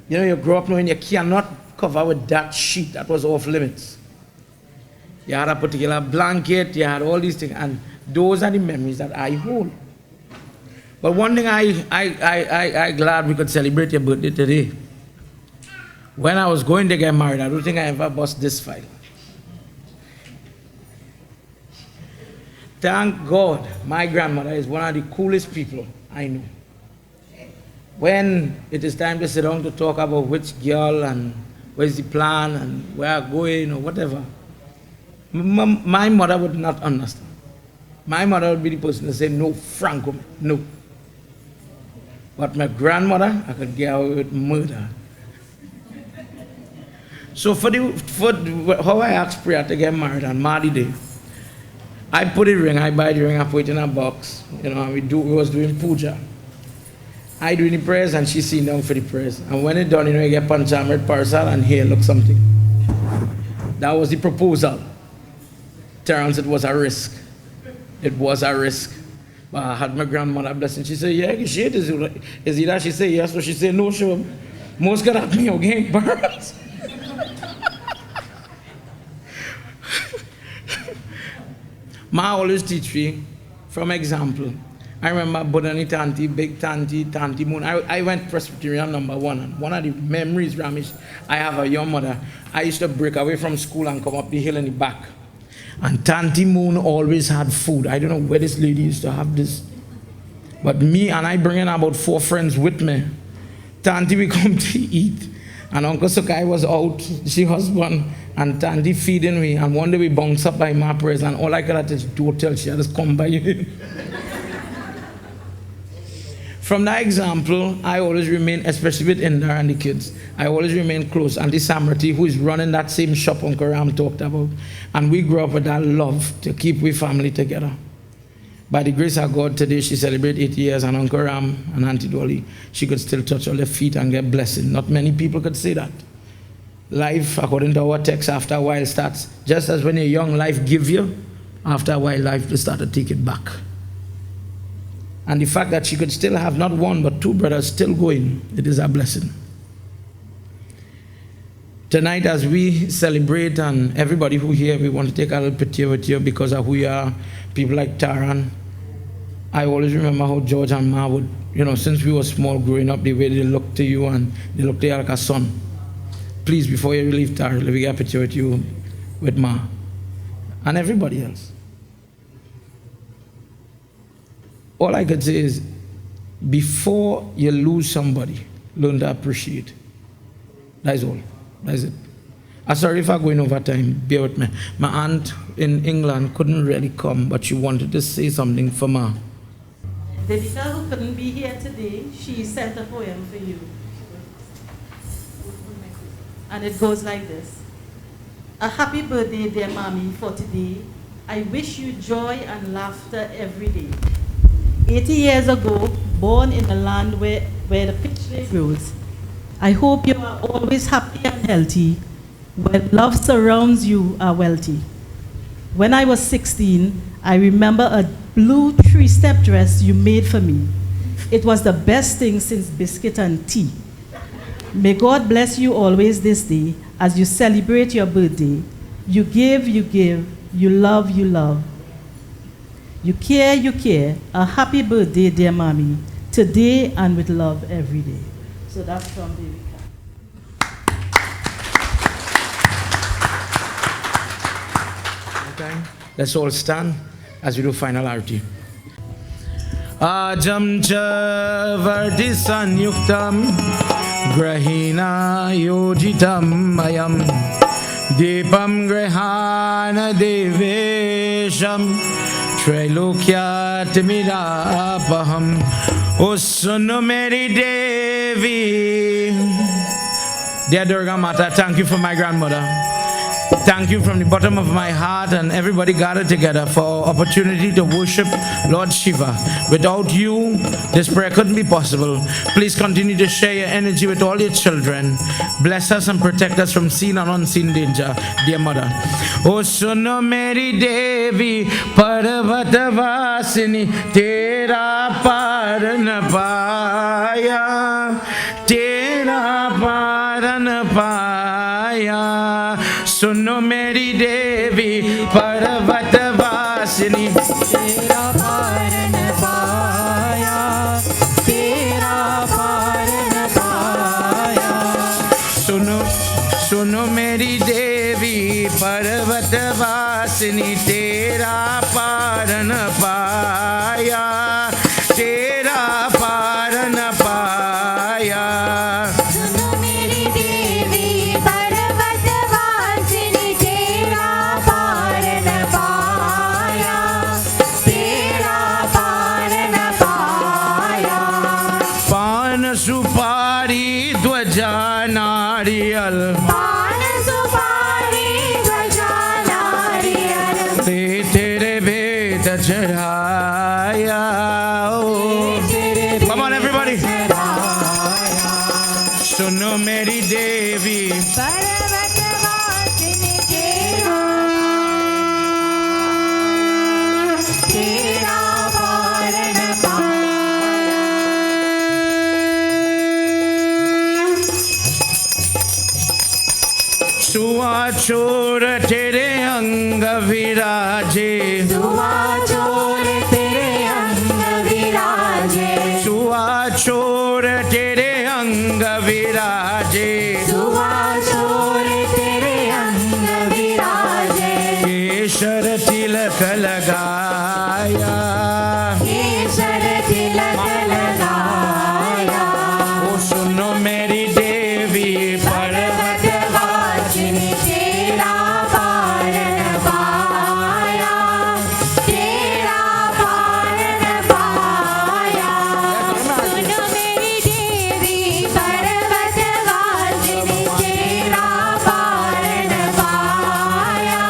You grow up knowing you cannot cover with that sheet. That was off limits. You had a particular blanket, you had all these things, and those are the memories that I hold. But one thing I glad we could celebrate your birthday today. When I was going to get married, I don't think I ever bust this file. Thank God, my grandmother is one of the coolest people I know. When it is time to sit down to talk about which girl and where's the plan and where I'm going or whatever, my mother would not understand. My mother would be the person to say, no, Franco, no. But my grandmother, I could get away with murder. So for how I asked Priya to get married on Mardi Day, I put a ring, I buy the ring, I put it in a box, and we was doing puja. I do the prayers and she sitting down for the prayers. And when it's done, you know, you get panchamet parcel and here, look something. That was the proposal. Terrence, it was a risk. It was a risk. But I had my grandmother blessing. She said, yeah, she is it that? She said, yes. So she said, no, sure. Most got at me again, parents. Ma always teach me from example. I remember Bodani Tanti, Big Tanti, Tanti Moon. I went Presbyterian #1. And one of the memories, Ramesh, I have a young mother. I used to break away from school and come up the hill in the back. And Tanti Moon always had food. I don't know where this lady used to have this. But me and I bring in about 4 friends with me. Tanti, we come to eat. And Uncle Sukai was out, she husband, and Tanti feeding me. And one day we bounced up by my prayers, and all I could have is don't tell she had just come by you. From that example, I always remain, especially with Indra and the kids, I always remain close. And the Samrati, who is running that same shop Uncle Ram talked about. And we grew up with that love to keep we family together. By the grace of God, today she celebrates 80 years, and Uncle Ram and Auntie Dolly, she could still touch all their feet and get blessing. Not many people could say that. Life, according to our text, after a while starts, just as when you're young, life gives you, after a while, life will start to take it back. And the fact that she could still have not 1 but 2 brothers still going, it is a blessing. Tonight, as we celebrate, and everybody who here, we want to take a little picture with you because of who you are, people like Taran. I always remember how George and Ma would, you know, since we were small growing up, the way they looked to you and they looked to you like a son. Please, before you leave Taran, let me get a picture with you, with Ma, and everybody else. All I could say is, before you lose somebody, learn to appreciate. That is all. That's it. I'm sorry if I'm going over time. Bear with me. My aunt in England couldn't really come, but she wanted to say something for Ma. Devika, who couldn't be here today, she sent a poem for you. And it goes like this. A happy birthday, dear Mommy, for today. I wish you joy and laughter every day. 80 years ago, born in a land where the peach grows. I hope you are always happy and healthy. When love surrounds you, are wealthy. When I was 16, I remember a blue 3-step dress you made for me. It was the best thing since biscuit and tea. May God bless you always this day as you celebrate your birthday. You give, you love, you love. You care. A happy birthday, dear Mommy, today and with love every day. So that's from Devika. Okay. Let's all stand as we do final arati. Ajam cha vardisanyuktam grahina yojitam ayam dipam grahana devesham Trailokyat mirapaham. Oh, Suno Mary Devi. Dear Durga Mata, thank you for my grandmother. Thank you from the bottom of my heart and everybody gathered together for opportunity to worship Lord Shiva. Without you, this prayer couldn't be possible. Please continue to share your energy with all your children. Bless us and protect us from seen and unseen danger, dear mother. Oh, Suno Mary Devi, Parvata Vasini, Tera Parana Paya, Tera Parana Paya. Suno Mary Devi, Parvata Vasini, Tera Parana Paya, Tera Parana Paya. Suno Mary Devi, Parvata Vasini, Tera Parana Paya, Tera Parana Paya. Suno Meri Devi, Parvata Vasini, Tera Parana Paya, Tera Parana Paya. Pan Supari Dwaja Nariyal, Pan Supari Dwaja Nariyal, Te Tere Beta Chadhaya. Come on, everybody. चोर तेरे अंग विराजे सुआ चोर तेरे अंग विराजे सुआ चोर तेरे अंग विराजे सुआ चोर तेरे अंग विराजे केशर तिलक लगाया केशर तिलक लगाया ओ सुनो मेरी देवी पर्वतवासिनी तेरा पारण पाया तेरा पारण पाया सुनो मेरी देवी पर्वतवासिनी तेरा पारण पाया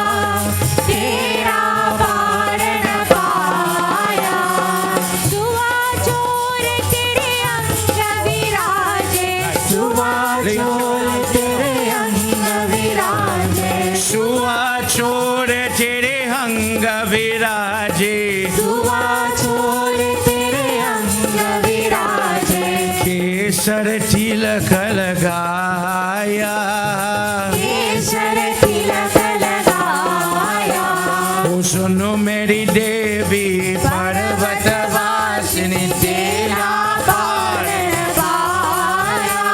तेरा पारण पाया सुआ चोर तेरे अंग विराजे सुआ चोर तेरे अंग विराजे सुआ चोर तेरे अंग विराजे सुआ चोर तेरे अंग विराजे केसर तिलक लगाया केशर तिलक लगाया ओ सुनो मेरी देवी पर्वतवासिनी तेरा पारण पाया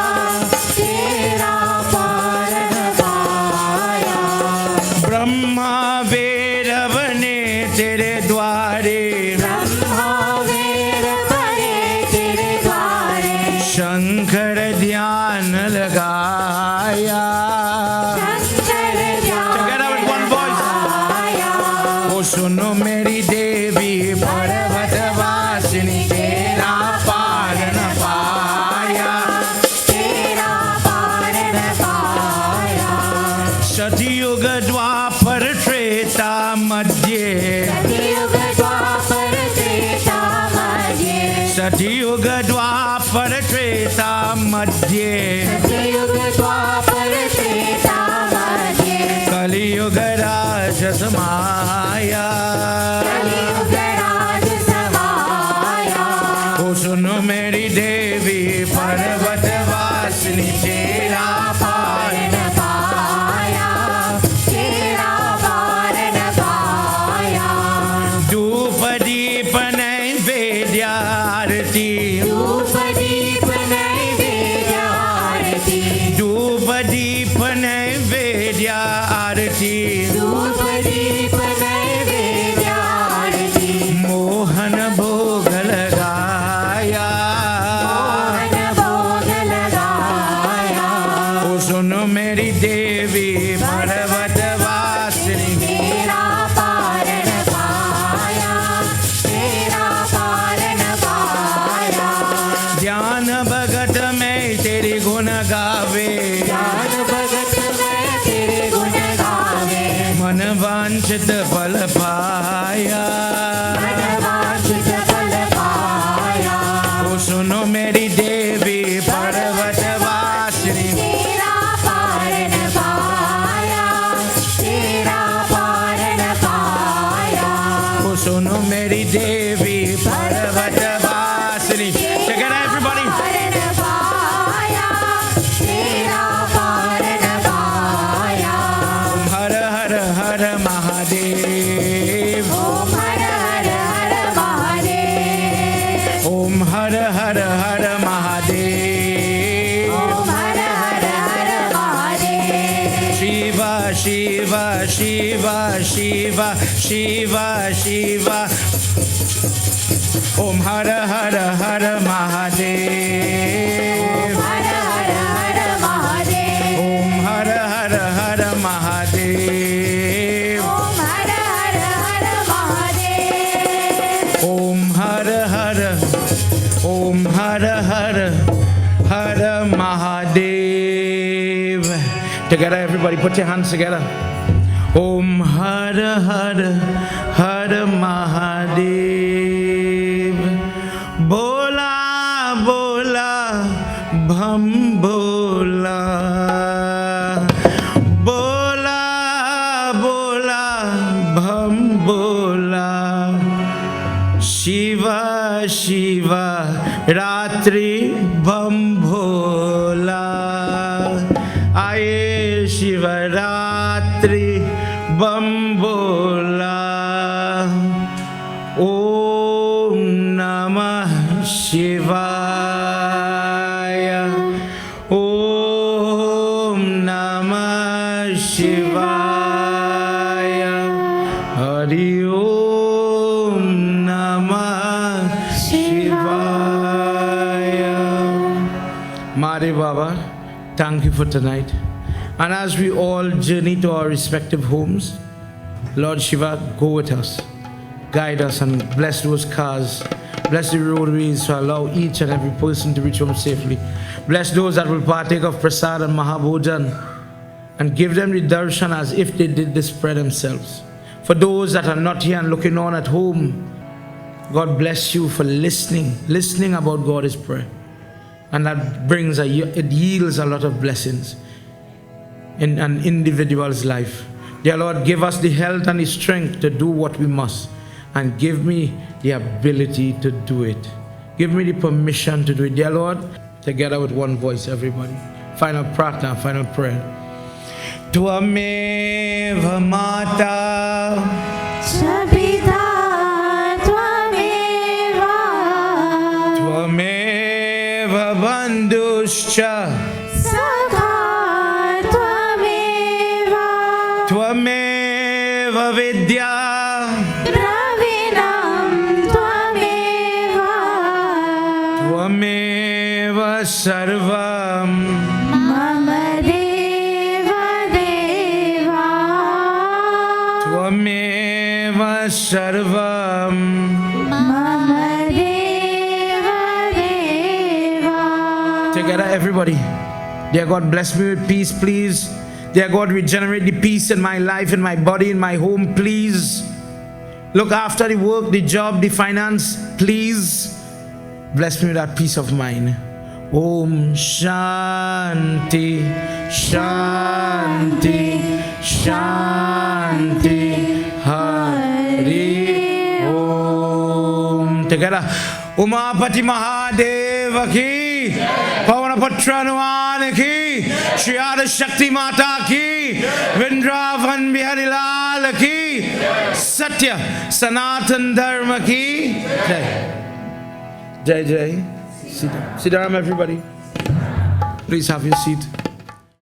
तेरा पारण पाया ब्रह्मा वेरव ने तेरे द्वारे ब्रह्मा वेद परे तेरे द्वारे शंकर ध्यान लगाया Shankar Together with one voice. लगाया ओ सुनो मेरी देवी पर्वतवासिनी तेरा पारण पाया तेरा पारण पाया सतयुग द्वापर त्रेता मध्ये सतयुग द्वापर त्रेता मध्ये सतयुग द्वापर त्रेता मध्ये सतयुग द्वापर त्रेता मध्ये कलियुग राजस माया कलियुग राज समाया ओ सुनो मेरी देवी पर्वतवासिनी तेरा पारण पारण पाया तेरा पारण पाया धूप दीप नैवेद्य आरती धूप दीप नैवेद्य आरती धूप दीप नैवेद्य आरती धूप दीप नैवेद्य आरती मोहन भोग लगाया मोहन भोग लगाया ओ सुनो मेरी देवी पर्वतवासिनी तेरा पारण पाया तेरा पारण पाया ध्यान भगत में तेरी गुण गावे ज्ञान भगत में तेरे गुण गावे मन वांछित फल पाया मन वांछित फल पाया ओ सुनो मेरी देवी पर्वतवासिनी तेरा पारण पाया तेरा पारण पाया ओ सुनो मेरी देवी पर्वतवासिनी Together everybody पारण पाया तेरा पारण पाया हर हर हर महादेव ओम हर हर हर महादेव ओम हर हर हर महादेव ओम हर हर हर महादेव शिवा शिवा शिवा शिवा शिवा शिवा ओम हर हर हर महादेव हर हर हर महादेव ओम हर हर हर महादेव ओम हर हर हर महादेव ओम हर हर ओम हर हर हर Mahadev Together everybody put your hands together Om Har Har Har Mahadev Bola Bola Bham Bola Bola Bola Bham Bola Shiva Shiva Ratri Bam Bhola Aye Shivratri Shivaya. Om Namah Shivaya. Hari Om Namah Shivaya. Mare Baba, thank you for tonight. And as we all journey to our respective homes, Lord Shiva, go with us. Guide us and bless those cars. Bless the roadways to allow each and every person to reach home safely. Bless those that will partake of prasad and mahabhojan and give them the darshan as if they did this prayer themselves. For those that are not here and looking on at home, God bless you for listening about God's prayer. And that brings, it yields a lot of blessings in an individual's life. Dear Lord, give us the health and the strength to do what we must. And give me the ability to do it. Give me the permission to do it. Dear Lord, together with one voice, everybody. Final prarthana, final prayer. Tvameva Mata Shabita Tvameva Tvameva Bandhuscha Sakha Tvameva Tvameva Vidya Tvameva Sarvam Mama Deva Deva Tvameva Sarvam Mama Deva Deva. Together everybody. Dear God, bless me with peace, please. Dear God, regenerate the peace in my life, in my body, in my home, please. Look after the work, the job, the finance, please. Bless me with that peace of mind. Om Shanti, Shanti, Shanti, Hari Om. Together. Umapati Mahadeva ki, Pavanapatra Numan ki, Shri Adi Shakti Mata ki, Vrindavan Bihari Lal ki, Satya Sanatan Dharma ki. Jai Jai. Sit down, everybody. Please have your seat.